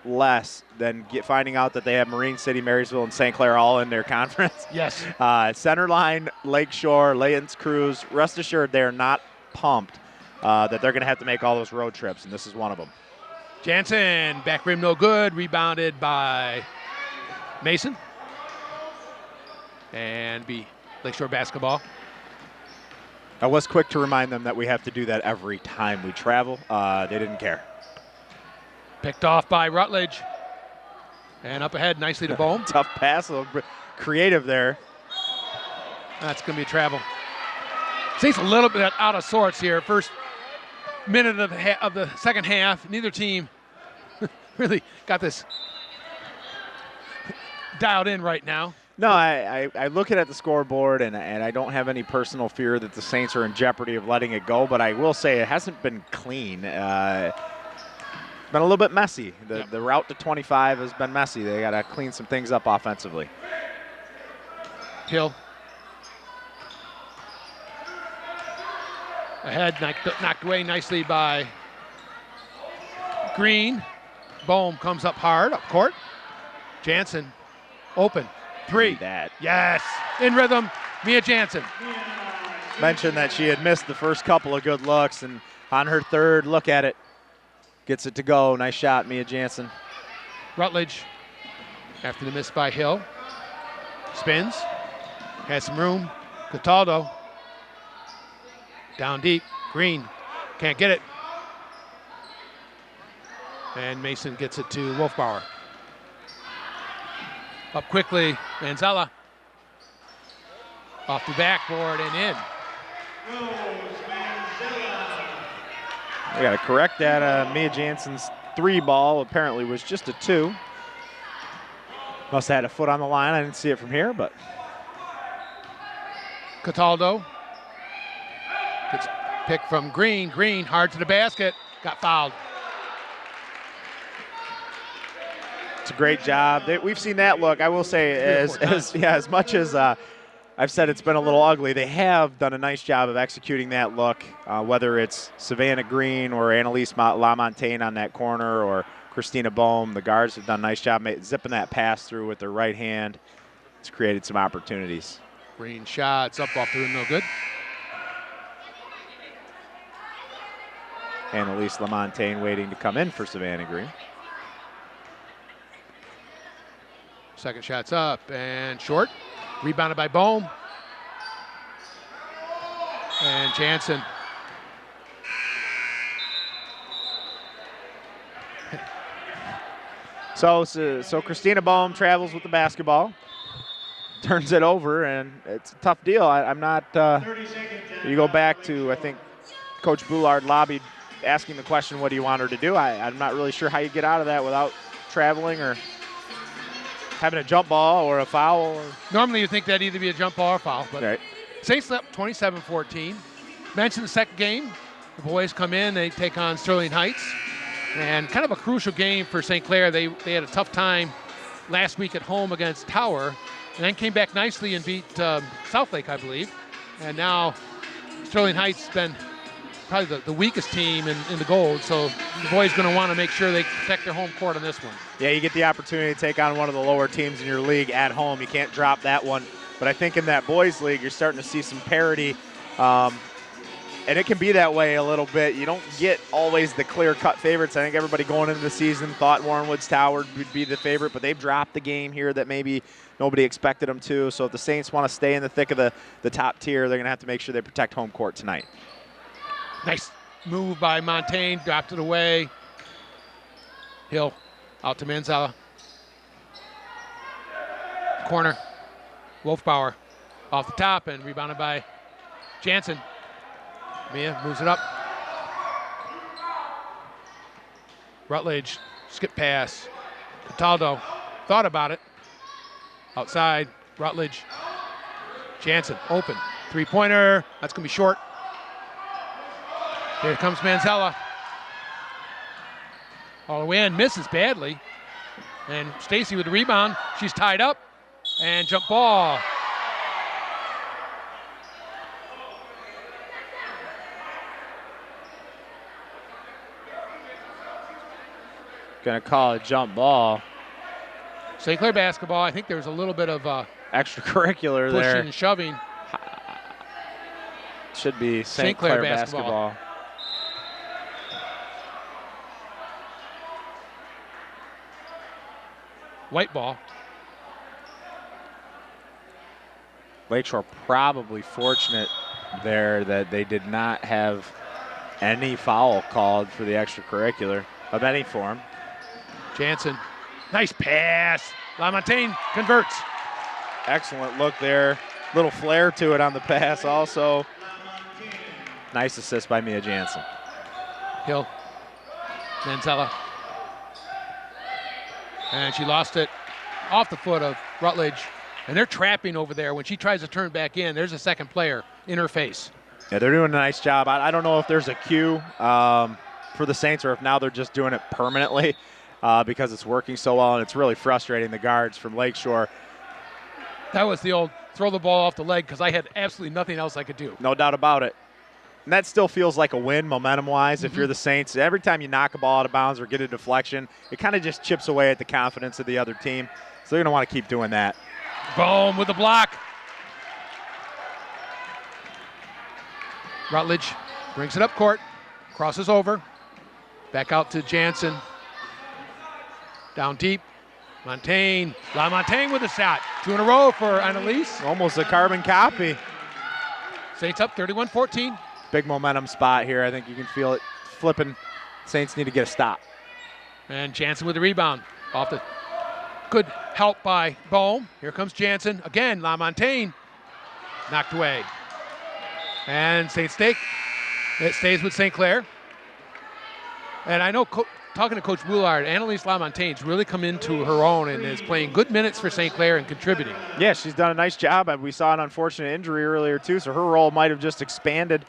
less than finding out that they have Marine City, Marysville, and St. Clair all in their conference. Yes. Centerline, Lakeshore, Layton's Cruz, rest assured they are not pumped that they're going to have to make all those road trips, and this is one of them. Jansen, back rim no good, rebounded by Mason. And be Lakeshore basketball. I was quick to remind them that we have to do that every time we travel. They didn't care. Picked off by Rutledge. And up ahead nicely to Bohm. Tough pass, a little creative there. That's going to be travel. Saints a little bit out of sorts here. First minute of the second half. Neither team really got this dialed in right now. No, I look at the scoreboard, and I don't have any personal fear that the Saints are in jeopardy of letting it go, but I will say it hasn't been clean. Been a little bit messy. The route to 25 has been messy. They got to clean some things up offensively. Hill. Ahead, knocked away nicely by Green. Bohm comes up hard, up court. Jansen, open. 3. That. Yes, in rhythm, Mia Jansen. Mentioned that she had missed the first couple of good looks, and on her third, look at it. Gets it to go. Nice shot, Mia Jansen. Rutledge, after the miss by Hill. Spins, has some room. Cataldo. Down deep, Green, can't get it. And Mason gets it to Wolfbauer. Up quickly, Manzella. Off the backboard and in. We got to correct that. Mia Jansen's 3 ball apparently was just a 2. Must have had a foot on the line. I didn't see it from here, but. Cataldo gets picked from Green. Green hard to the basket. Got fouled. It's a great job. We've seen that look. I will say, as much as I've said it's been a little ugly, they have done a nice job of executing that look, whether it's Savannah Green or Annalise LaMontagne on that corner or Christina Bohm. The guards have done a nice job zipping that pass through with their right hand. It's created some opportunities. Green shots up off the rim, no good. Annalise LaMontagne waiting to come in for Savannah Green. Second shot's up and short. Rebounded by Bohm. And Jansen. So Christina Bohm travels with the basketball, turns it over, and it's a tough deal. I'm not. You go back to, I think Coach Boulard lobbied asking the question, what do you want her to do? I'm not really sure how you get out of that without traveling or having a jump ball or a foul. Normally you think that'd either be a jump ball or foul, but right. Saints up 27-14. Mentioned the second game. The boys come in, they take on Sterling Heights. And kind of a crucial game for St. Clair. They had a tough time last week at home against Tower, and then came back nicely and beat Southlake, I believe. And now Sterling Heights has been probably the weakest team in the Gold, so the boys going to want to make sure they protect their home court on this one. Yeah, you get the opportunity to take on one of the lower teams in your league at home. You can't drop that one. But I think in that boys league, you're starting to see some parity. And it can be that way a little bit. You don't get always the clear-cut favorites. I think everybody going into the season thought Warren Woods Tower would be the favorite, but they've dropped the game here that maybe nobody expected them to. So if the Saints want to stay in the thick of the top tier, they're going to have to make sure they protect home court tonight. Nice move by Montaigne, dropped it away. Hill out to Manzella. Corner, Wolfbauer off the top and rebounded by Jansen. Mia moves it up. Rutledge, skip pass. Cataldo thought about it. Outside, Rutledge. Jansen, open. Three-pointer, that's gonna be short. Here comes Manzella. All the way in, misses badly. And Stacy with the rebound, she's tied up. And jump ball. Going to call a jump ball. St. Clair basketball, I think there was a little bit of extracurricular pushing there. and shoving. Should be St. Clair basketball. White ball. Lakeshore probably fortunate there that they did not have any foul called for the extracurricular of any form. Jansen, nice pass. LaMontagne converts. Excellent look there. Little flair to it on the pass also. Nice assist by Mia Jansen. Hill, Manzella. And she lost it off the foot of Rutledge. And they're trapping over there. When she tries to turn back in, there's a second player in her face. Yeah, they're doing a nice job. I don't know if there's a cue for the Saints or if now they're just doing it permanently because it's working so well, and it's really frustrating the guards from Lakeshore. That was the old throw the ball off the leg because I had absolutely nothing else I could do. No doubt about it. And that still feels like a win momentum-wise if you're the Saints. Every time you knock a ball out of bounds or get a deflection, it kind of just chips away at the confidence of the other team. So they're going to want to keep doing that. Boom with the block. Rutledge brings it up court, crosses over, back out to Jansen. Down deep, Montaigne. LaMontagne with a shot. 2 in a row for Annalise. Almost a carbon copy. Saints up 31-14. Big momentum spot here. I think you can feel it flipping. Saints need to get a stop. And Jansen with the rebound. Off the good help by Bohm. Here comes Jansen. Again, LaMontagne knocked away. And Saints take. It stays with St. Clair. And I know, talking to Coach Boulard, Annalise LaMontagne's really come into her own and is playing good minutes for St. Clair and contributing. Yeah, she's done a nice job. We saw an unfortunate injury earlier too, so her role might have just expanded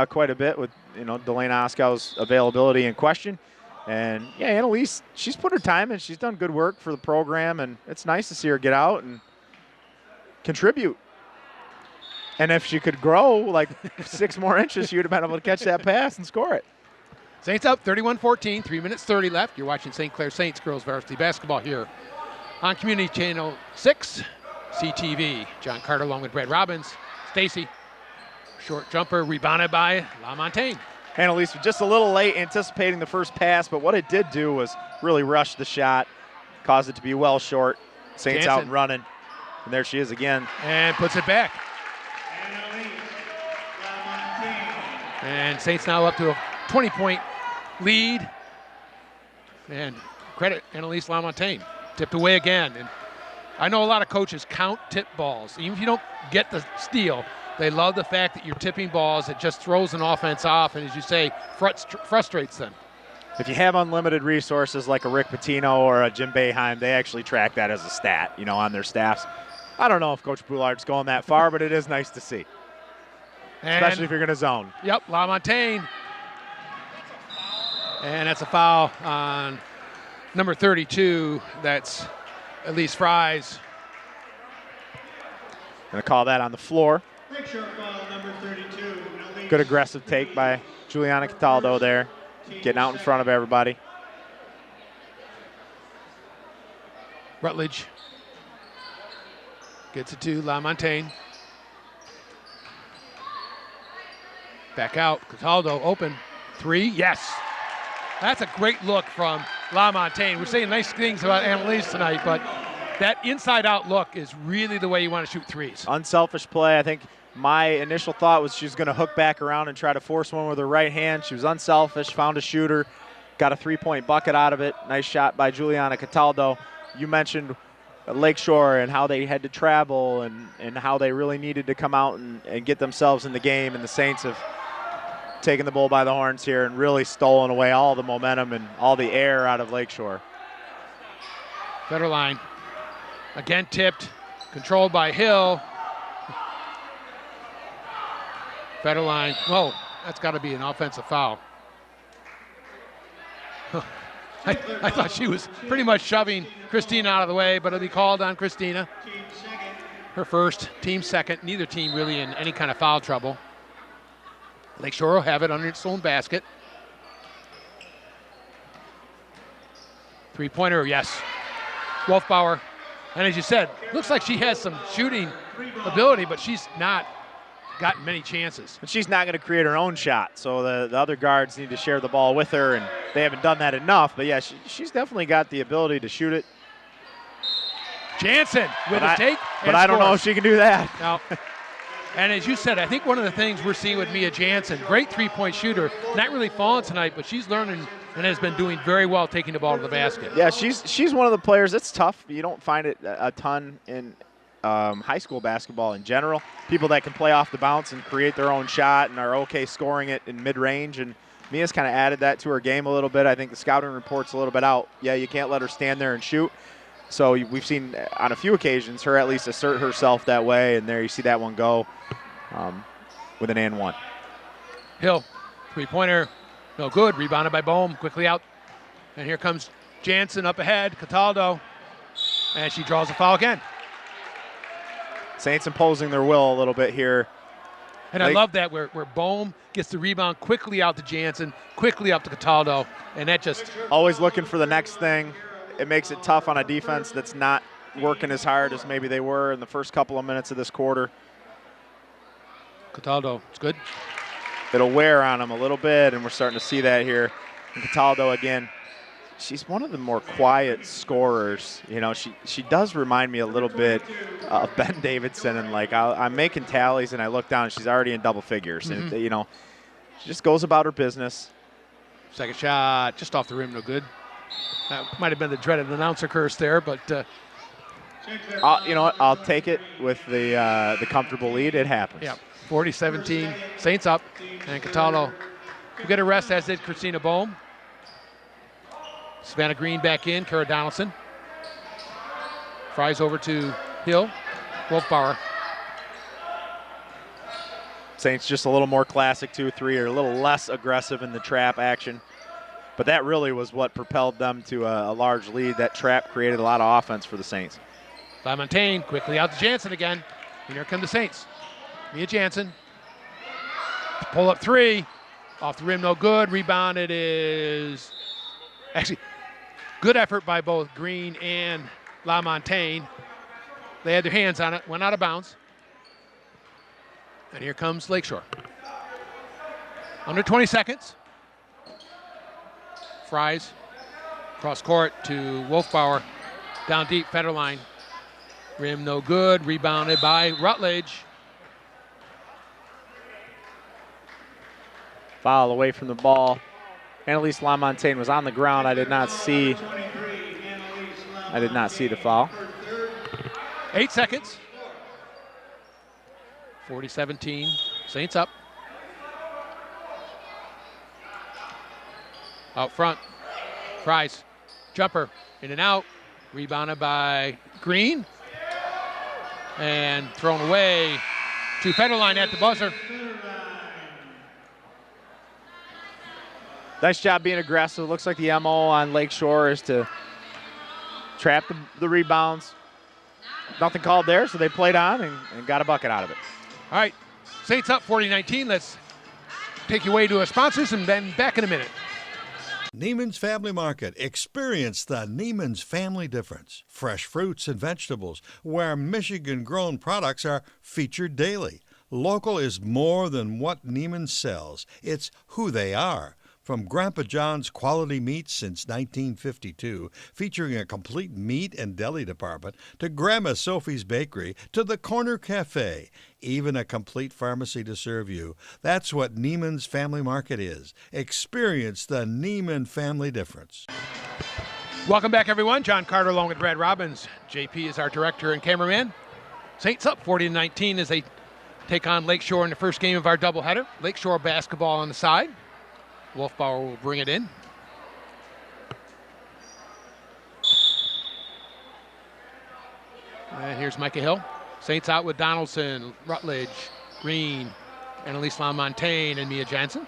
quite a bit with Delane Oskow's availability in question. And yeah, Annalise, she's put her time in. She's done good work for the program, and it's nice to see her get out and contribute. And if she could grow like 6 more inches, she would have been able to catch that pass and score it. Saints up 31-14, 3 minutes 30 left. You're watching St. Clair Saints girls varsity basketball here on Community Channel 6, CTV. John Carter along with Brad Robbins. Stacy, short jumper, rebounded by LaMontagne. Annalise was just a little late anticipating the first pass, but what it did do was really rush the shot, caused it to be well short. Saints Jansen out and running, and there she is again. And puts it back. Annalise LaMontagne. And Saints now up to a 20-point lead. And credit Annalise LaMontagne. Tipped away again. And I know a lot of coaches count tip balls. Even if you don't get the steal, they love the fact that you're tipping balls. It just throws an offense off, and as you say, frustrates them. If you have unlimited resources like a Rick Pitino or a Jim Boeheim, they actually track that as a stat, on their staffs. I don't know if Coach Boulard's going that far, but it is nice to see, especially if you're going to zone. Yep, LaMontagne. And that's a foul on number 32. That's Elise Fries. Going to call that on the floor. Lakeshore foul number 32. Elise. Good aggressive take by Juliana Cataldo there, getting out in front of everybody. Rutledge gets it to LaMontagne. Back out, Cataldo open. 3, yes. That's a great look from LaMontagne. We're saying nice things about Annalise tonight, but that inside-out look is really the way you want to shoot threes. Unselfish play. I think my initial thought was she was going to hook back around and try to force one with her right hand. She was unselfish, found a shooter, got a 3-point bucket out of it. Nice shot by Juliana Cataldo. You mentioned Lakeshore and how they had to travel and how they really needed to come out and get themselves in the game, and the Saints have taken the bull by the horns here and really stolen away all the momentum and all the air out of Lakeshore. Federline again tipped, controlled by Hill. Federline, whoa, that's got to be an offensive foul. I thought she was pretty much shoving Christina out of the way, but it'll be called on Christina. Her first, team second, neither team really in any kind of foul trouble. Lakeshore will have it under its own basket. 3-pointer, yes. Wolfbauer, and as you said, looks like she has some shooting ability, but she's not gotten many chances. And she's not going to create her own shot, so the other guards need to share the ball with her, and they haven't done that enough. But yeah, she's definitely got the ability to shoot it. Jansen with a take, but I don't know if she can do that. No. And as you said, I think one of the things we're seeing with Mia Jansen, great 3-point shooter, not really falling tonight, but she's learning and has been doing very well taking the ball to the basket. Yeah, she's one of the players. It's tough. You don't find it a ton in high school basketball in general. People that can play off the bounce and create their own shot and are okay scoring it in mid-range. And Mia's kind of added that to her game a little bit. I think the scouting report's a little bit out. Yeah, you can't let her stand there and shoot. So we've seen on a few occasions her at least assert herself that way, and there you see that one go with an and one. Hill, 3-pointer, no good. Rebounded by Bohm, quickly out. And here comes Jansen up ahead, Cataldo, and she draws a foul again. Saints imposing their will a little bit here. And I love that where Bohm gets the rebound quickly out to Jansen, quickly up to Cataldo, and that just... Always looking for the next thing. It makes it tough on a defense that's not working as hard as maybe they were in the first couple of minutes of this quarter. Cataldo, it's good. It'll wear on them a little bit, and we're starting to see that here. And Cataldo, again, she's one of the more quiet scorers. She does remind me a little bit of Ben Davidson, and I'm making tallies, and I look down, and she's already in double figures. Mm-hmm. And, she just goes about her business. Second shot, just off the rim, no good. That might have been the dreaded announcer curse there, but you know what? I'll take it with the comfortable lead. It happens. Yeah, 40-17, Saints up, and Cataldo will get a rest, as did Christina Bohm. Savannah Green back in, Kara Donaldson. Fries over to Hill, Wolfbauer. Saints just a little more classic 2-3, or a little less aggressive in the trap action. But that really was what propelled them to a large lead. That trap created a lot of offense for the Saints. LaMontagne quickly out to Jansen again. And here come the Saints. Mia Jansen. Pull up three. Off the rim, no good. Rebounded is actually good effort by both Green and LaMontagne. They had their hands on it, went out of bounds. And here comes Lakeshore. Under 20 seconds. Fries, cross court to Wolfbauer, down deep, Federline. Rim no good, rebounded by Rutledge. Foul away from the ball. Annalise LaMontagne was on the ground. I did not see the foul. 8 seconds. 40-17, Saints up. Out front, Fries, jumper, in and out, rebounded by Green, and thrown away to Federline at the buzzer. Nice job being aggressive. Looks like the MO on Lakeshore is to trap the rebounds. Nothing called there, so they played on and got a bucket out of it. All right, Saints up 40-19. Let's take you away to our sponsors and then back in a minute. Neiman's Family Market. Experience the Neiman's family difference. Fresh fruits and vegetables, where Michigan-grown products are featured daily. Local is more than what Neiman sells. It's who they are. From Grandpa John's quality meats since 1952, featuring a complete meat and deli department, to Grandma Sophie's Bakery, to the Corner Cafe, even a complete pharmacy to serve you. That's what Neiman's Family Market is. Experience the Neiman family difference. Welcome back, everyone. John Carter along with Brad Robbins. JP is our director and cameraman. Saints up 40-19 as they take on Lakeshore in the first game of our doubleheader. Lakeshore basketball on the side. Wolfbauer will bring it in. And here's Micah Hill. Saints out with Donaldson, Rutledge, Green, Annalise LaMontagne, and Mia Jansen.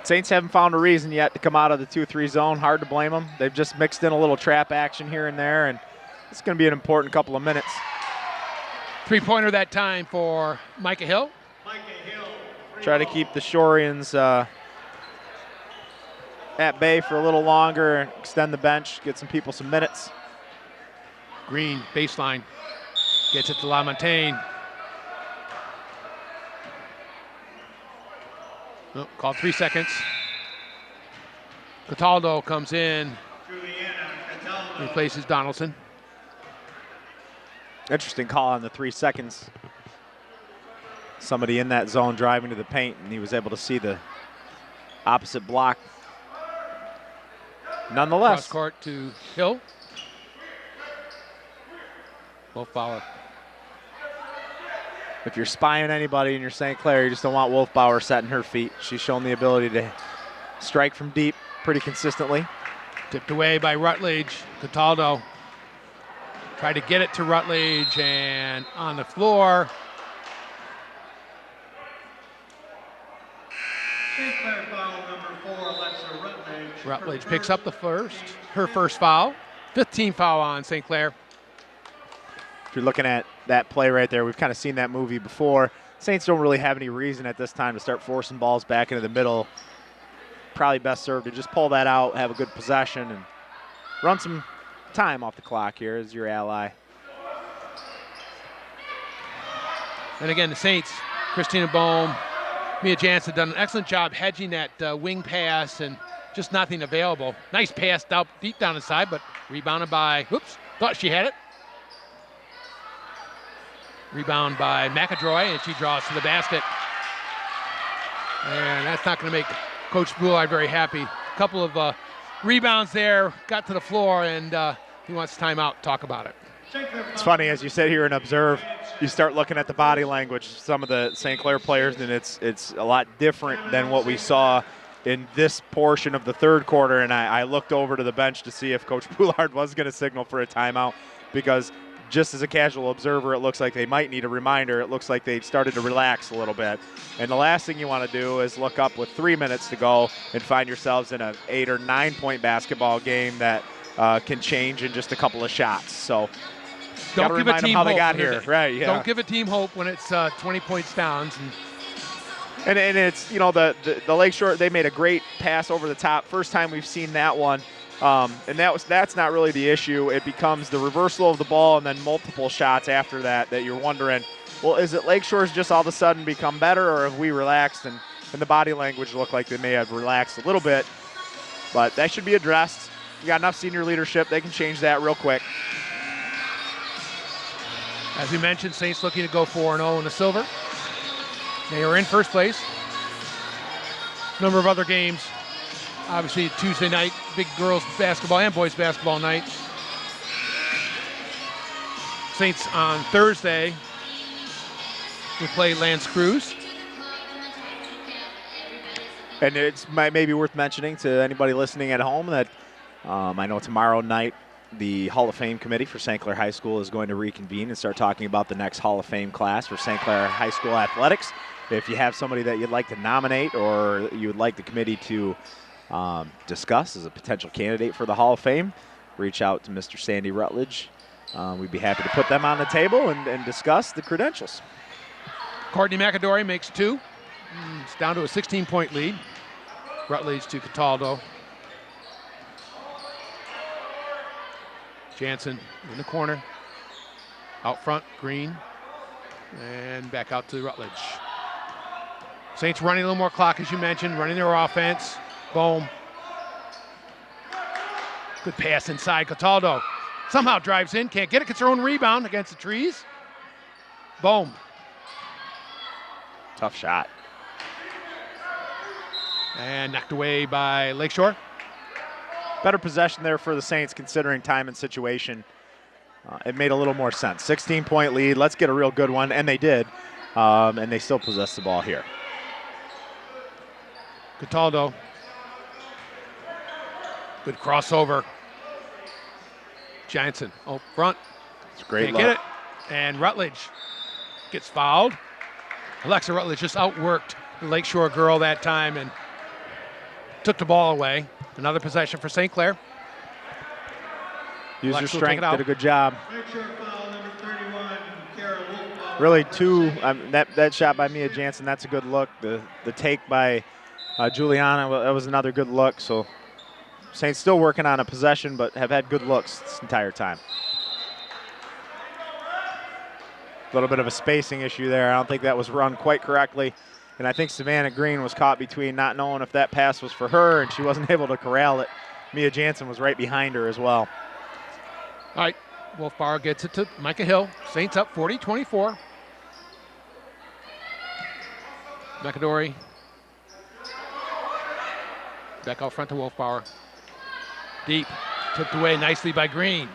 Saints haven't found a reason yet to come out of the 2-3 zone. Hard to blame them. They've just mixed in a little trap action here and there, and it's going to be an important couple of minutes. Three-pointer that time for Micah Hill. Try to keep the Shoreans at bay for a little longer, extend the bench, get some people some minutes. Green, baseline, gets it to LaMontagne. Oh, called 3 seconds. Cataldo comes in, replaces Donaldson. Interesting call on the 3 seconds. Somebody in that zone driving to the paint, and he was able to see the opposite block. Nonetheless. Cross court to Hill. Wolfbauer. If you're spying anybody in your St. Clair, you just don't want Wolfbauer setting her feet. She's shown the ability to strike from deep pretty consistently. Tipped away by Rutledge. Cataldo tried to get it to Rutledge, and on the floor. Rutledge picks up her first foul. 15th foul on St. Clair. If you're looking at that play right there, we've kind of seen that movie before. Saints don't really have any reason at this time to start forcing balls back into the middle. Probably best served to just pull that out, have a good possession, and run some time off the clock here as your ally. And again, the Saints, Christina Bohm, Mia Jansen done an excellent job hedging that wing pass, and just nothing available. Nice pass out deep down inside, but rebounded by, thought she had it. Rebound by McAdroy, and she draws to the basket. And that's not going to make Coach Boulard very happy. A couple of rebounds there, got to the floor, and he wants timeout to talk about it. It's funny, as you sit here and observe, you start looking at the body language, some of the St. Clair players, and it's a lot different than what we saw in this portion of the third quarter, and I looked over to the bench to see if Coach Boulard was going to signal for a timeout, because just as a casual observer, it looks like they might need a reminder. It looks like they started to relax a little bit. And the last thing you want to do is look up with 3 minutes to go and find yourselves in an 8 or 9 point basketball game that can change in just a couple of shots. So don't give a team how hope. they got here. Right, yeah. Don't give a team hope when it's 20 points down. And it's, you know, the Lakeshore, they made a great pass over the top. First time we've seen that one. And that's not really the issue. It becomes the reversal of the ball and then multiple shots after that you're wondering, well, is it Lakeshore's just all of a sudden become better, or have we relaxed? And the body language looked like they may have relaxed a little bit. But that should be addressed. You got enough senior leadership. They can change that real quick. As we mentioned, Saints looking to go 4-0 in the silver. They are in first place. Number of other games. Obviously, Tuesday night, big girls basketball and boys basketball night. Saints on Thursday will play Lance Cruz. And it's maybe worth mentioning to anybody listening at home that I know tomorrow night the Hall of Fame committee for St. Clair High School is going to reconvene and start talking about the next Hall of Fame class for St. Clair High School athletics. If you have somebody that you'd like to nominate or you would like the committee to discuss as a potential candidate for the Hall of Fame, reach out to Mr. Sandy Rutledge. We'd be happy to put them on the table and discuss the credentials. Courtney McAdory makes 2. It's down to a 16-point lead. Rutledge to Cataldo. Jansen in the corner. Out front, Green. And back out to Rutledge. Saints running a little more clock, as you mentioned, running their offense. Boom. Good pass inside. Cataldo somehow drives in, can't get it, gets her own rebound against the trees. Boom. Tough shot. And knocked away by Lakeshore. Better possession there for the Saints considering time and situation. It made a little more sense. 16-point lead. Let's get a real good one. And they did. And they still possess the ball here. Cataldo. Good crossover. Jansen up front. It's a great Can't look. get it. And Rutledge gets fouled. Alexa Rutledge just outworked the Lakeshore girl that time and took the ball away. Another possession for St. Clair. Use your Alexa will take strength, it out. did a good job. Lakeshore foul number 31, Kara Wolf. Really that shot by Mia Jansen, that's a good look. The take by Juliana, that was another good look. So Saints still working on a possession, but have had good looks this entire time. A little bit of a spacing issue there. I don't think that was run quite correctly. And I think Savannah Green was caught between not knowing if that pass was for her, and she wasn't able to corral it. Mia Jansen was right behind her as well. All right, Wolfbauer gets it to Micah Hill. Saints up 40-24. McAdory. Back out front to Wolfbauer. Deep, tipped away nicely by Green.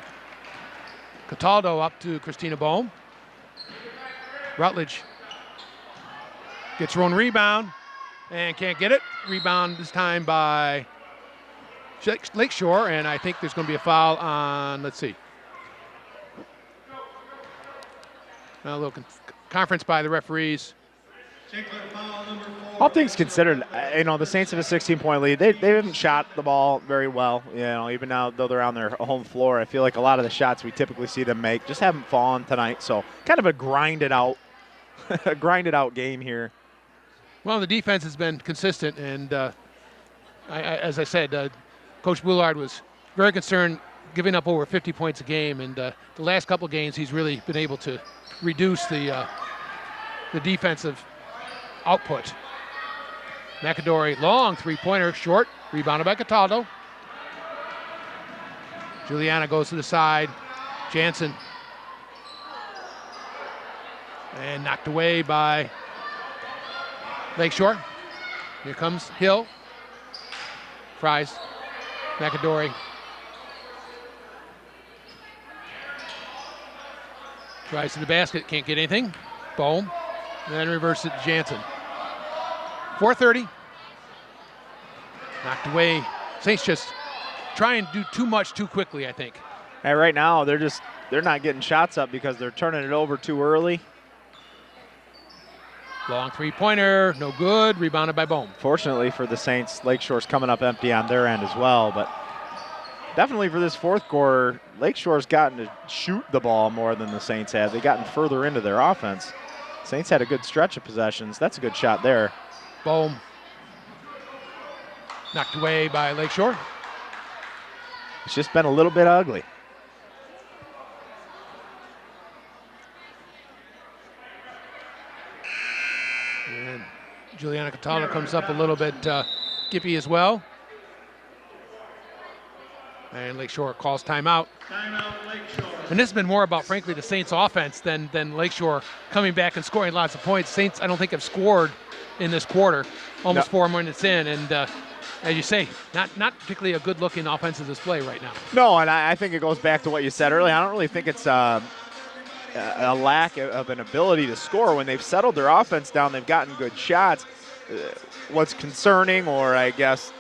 Cataldo up to Christina Bohm. Rutledge gets her own rebound and can't get it. Rebound this time by Lakeshore, and I think there's going to be a foul on, let's see. A little conference by the referees. Foul number 4. All things considered, the Saints have a 16-point lead. They haven't shot the ball very well, even now though they're on their home floor. I feel like a lot of the shots we typically see them make just haven't fallen tonight. So kind of a grinded out game here. Well, the defense has been consistent, and as I said, Coach Boulard was very concerned giving up over 50 points a game, and the last couple of games he's really been able to reduce the defensive output. McAdory, long three-pointer, short, rebounded by Cataldo. Juliana goes to the side. Jansen. And knocked away by Lakeshore. Here comes Hill. Fries. McAdory. Tries to the basket, can't get anything. Bohm. And then reverses it to Jansen. 4:30. Knocked away. Saints just try and do too much too quickly, I think. And right now, they're not getting shots up because they're turning it over too early. Long three-pointer, no good. Rebounded by Bohm. Fortunately for the Saints, Lakeshore's coming up empty on their end as well. But definitely for this fourth quarter, Lakeshore's gotten to shoot the ball more than the Saints have. They've gotten further into their offense. Saints had a good stretch of possessions. That's a good shot there. Bohm. Knocked away by Lakeshore. It's just been a little bit ugly. And Juliana Cataldo comes up a little bit gippy as well. And Lakeshore calls timeout. Timeout, Lakeshore. And this has been more about, frankly, the Saints offense than Lakeshore coming back and scoring lots of points. Saints, I don't think, have scored in this quarter, almost 4 minutes in. And as you say, not particularly a good-looking offensive display right now. No, and I think it goes back to what you said earlier. I don't really think it's a lack of an ability to score. When they've settled their offense down, they've gotten good shots. What's concerning, or I guess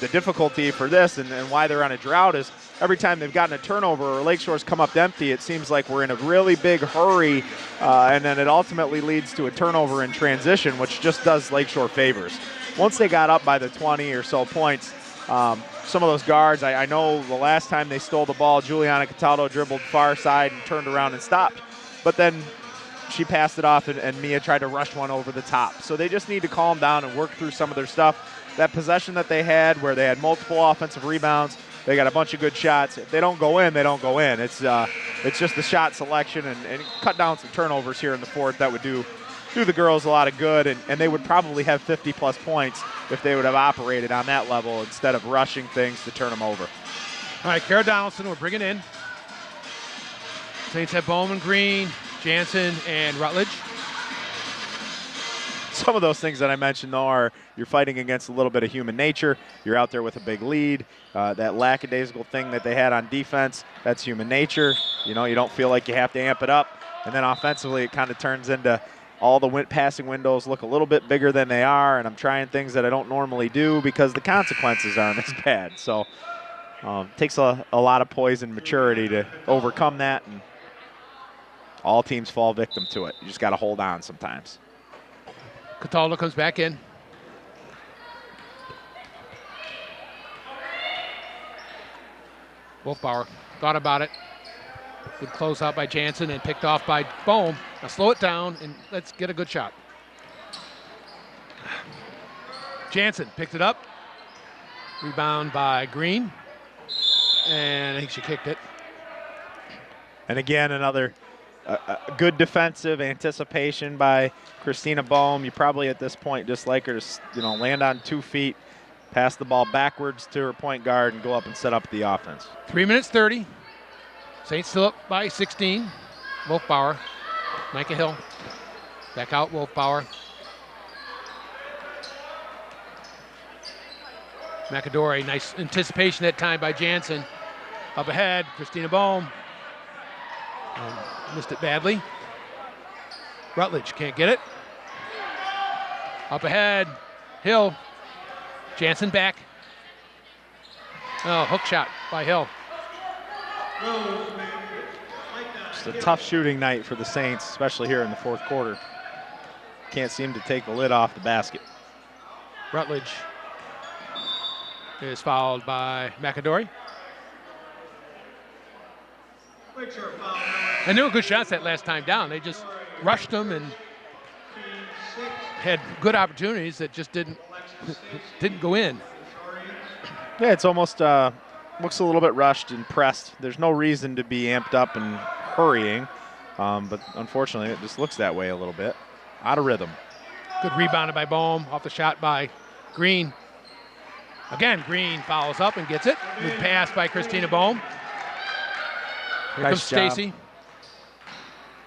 the difficulty for this and why they're on a drought, is every time they've gotten a turnover or Lakeshore's come up empty, it seems like we're in a really big hurry, and then it ultimately leads to a turnover in transition, which just does Lakeshore favors. Once they got up by the 20 or so points, some of those guards, I know the last time they stole the ball, Juliana Cataldo dribbled far side and turned around and stopped. But then she passed it off, and Mia tried to rush one over the top. So they just need to calm down and work through some of their stuff. That possession that they had where they had multiple offensive rebounds, they got a bunch of good shots. If they don't go in, they don't go in. It's just the shot selection and cut down some turnovers here in the fourth that would do the girls a lot of good, and they would probably have 50-plus points if they would have operated on that level instead of rushing things to turn them over. All right, Kara Donaldson will bring it in. Saints have Bowman, Green, Jansen, and Rutledge. Some of those things that I mentioned, though, are you're fighting against a little bit of human nature. You're out there with a big lead. That lackadaisical thing that they had on defense, that's human nature. You know, you don't feel like you have to amp it up. And then offensively, it kind of turns into all the passing windows look a little bit bigger than they are, and I'm trying things that I don't normally do because the consequences aren't as bad. So it takes a lot of poise and maturity to overcome that, and all teams fall victim to it. You just got to hold on sometimes. Cataldo comes back in. Wolfbauer thought about it. Good close out by Jansen and picked off by Bohm. Now slow it down and let's get a good shot. Jansen picked it up. Rebound by Green. And I think she kicked it. And again, another good defensive anticipation by Christina Bohm. You probably at this point just like her to land on 2 feet, pass the ball backwards to her point guard, and go up and set up the offense. 3 minutes 30. Saints still up by 16. Wolfbauer, Micah Hill, back out Wolfbauer. McAdory, nice anticipation that time by Jansen. Up ahead, Christina Bohm. Missed it badly. Rutledge can't get it. Up ahead, Hill. Jansen back. Oh, hook shot by Hill. It's a tough shooting night for the Saints, especially here in the fourth quarter. Can't seem to take the lid off the basket. Rutledge is fouled by McAdory. And there were good shots that last time down. They just rushed them and had good opportunities that just didn't go in. Yeah, it's almost looks a little bit rushed and pressed. There's no reason to be amped up and hurrying, but unfortunately it just looks that way a little bit. Out of rhythm. Good rebounded by Bohm, off the shot by Green. Again, Green follows up and gets it. Good pass by Christina Bohm. Here comes Stacy.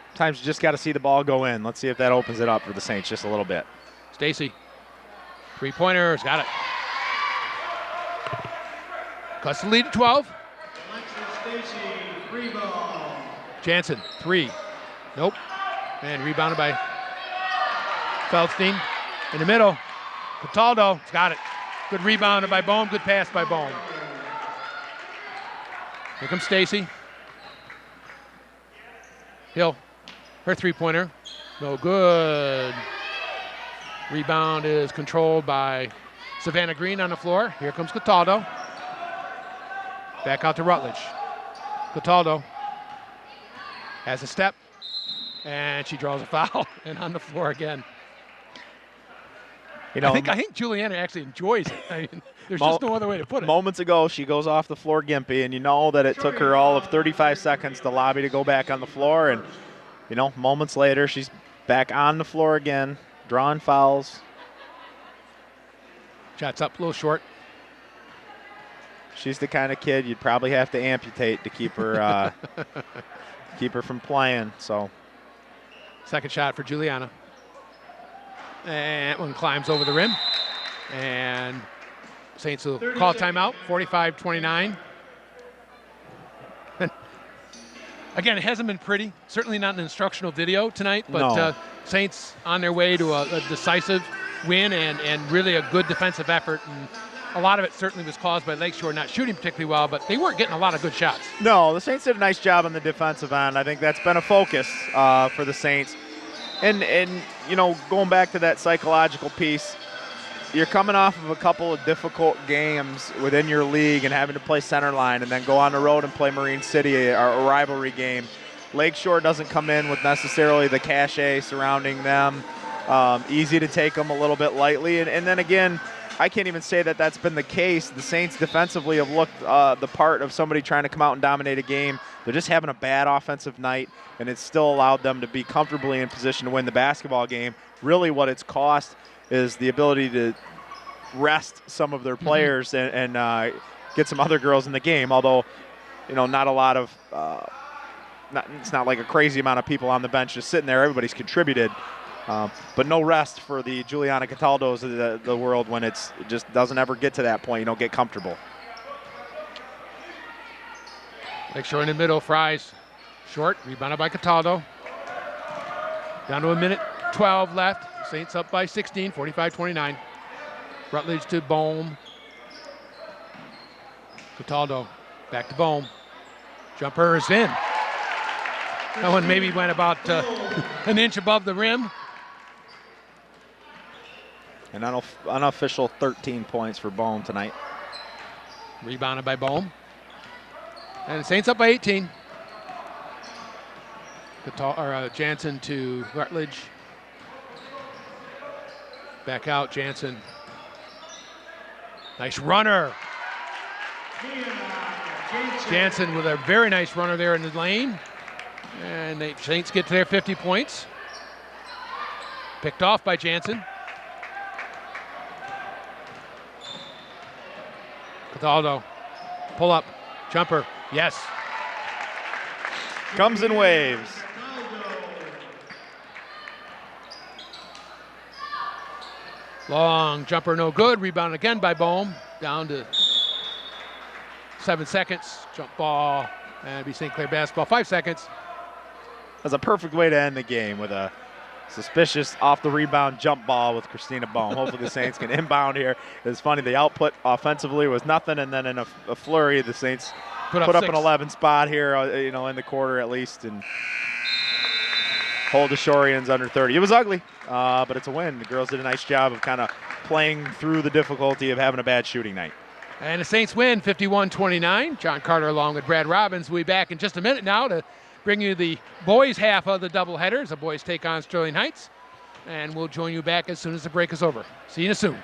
Sometimes you just got to see the ball go in. Let's see if that opens it up for the Saints just a little bit. Stacy, three-pointers, got it. Cuts the lead to 12. Jansen, 3. Nope. And rebounded by Feldstein. In the middle, Cataldo's got it. Good rebound by Bohm. Good pass by Bohm. Here comes Stacy. Hill. Her three-pointer. No good. Rebound is controlled by Savannah Green on the floor. Here comes Cataldo. Back out to Rutledge. Cataldo has a step, and she draws a foul, and on the floor again. You know, I think Juliana actually enjoys it. I mean, there's just no other way to put it. Moments ago, she goes off the floor gimpy, and you know that it took her all of 35 seconds to lobby to go back on the floor, and you know, moments later, she's back on the floor again, drawing fouls. Shots up, a little short. She's the kind of kid you'd probably have to amputate to keep her keep her from playing. So, second shot for Juliana. And one climbs over the rim. And Saints will call timeout, 45-29. Again, it hasn't been pretty. Certainly not an instructional video tonight, but No. Saints on their way to a decisive win and really a good defensive effort. And a lot of it certainly was caused by Lakeshore not shooting particularly well, but they weren't getting a lot of good shots. No, the Saints did a nice job on the defensive end. I think that's been a focus for the Saints. And you know, going back to that psychological piece, you're coming off of a couple of difficult games within your league and having to play center line and then go on the road and play Marine City, a rivalry game. Lakeshore doesn't come in with necessarily the cachet surrounding them. Easy to take them a little bit lightly. And then again, I can't even say that that's been the case. The Saints defensively have looked the part of somebody trying to come out and dominate a game. They're just having a bad offensive night, and it's still allowed them to be comfortably in position to win the basketball game. Really what it's cost is the ability to rest some of their players and get some other girls in the game, although, you know, not a lot of it's not like a crazy amount of people on the bench just sitting there. Everybody's contributed. But no rest for the Juliana Cataldos of the world when it just doesn't ever get to that point. You don't get comfortable. Lakeshore in the middle, Fries short, rebounded by Cataldo. Down to a minute 12 left. Saints up by 16, 45-29. Rutledge to Bohm. Cataldo back to Bohm. Jumper is in. That one maybe went about an inch above the rim. An unofficial 13 points for Bohm tonight. Rebounded by Bohm. And the Saints up by 18. Jansen to Rutledge. Back out, Jansen. Nice runner. Jansen with a very nice runner there in the lane. And the Saints get to their 50 points. Picked off by Jansen. Cataldo, pull up, jumper, yes. Comes in waves. Long jumper, no good. Rebound again by Bohm. Down to 7 seconds. Jump ball, and it'll be St. Clair basketball. 5 seconds. That's a perfect way to end the game with a suspicious off the rebound jump ball with Christina Bohm. Hopefully the Saints can inbound here. It's funny, the output offensively was nothing, and then in a flurry, the Saints put up an 11 spot here, you know, in the quarter at least, and hold the Shorians under 30. It was ugly, but it's a win. The girls did a nice job of kind of playing through the difficulty of having a bad shooting night. And the Saints win 51-29. John Carter along with Brad Robbins. We'll be back in just a minute now to bring you the boys' half of the doubleheaders. The boys take on Sterling Heights. And we'll join you back as soon as the break is over. See you soon.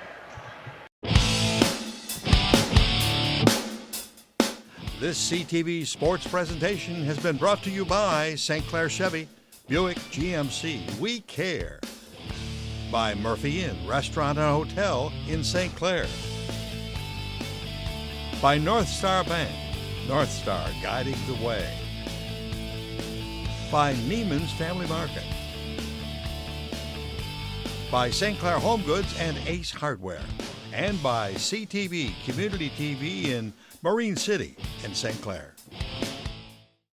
This CTV sports presentation has been brought to you by St. Clair Chevy, Buick GMC, We Care. By Murphy Inn Restaurant and Hotel in St. Clair. By Northstar Bank, Northstar guiding the way. By Neiman's Family Market. By St. Clair Home Goods and Ace Hardware. And by CTV Community TV in Marine City and St. Clair.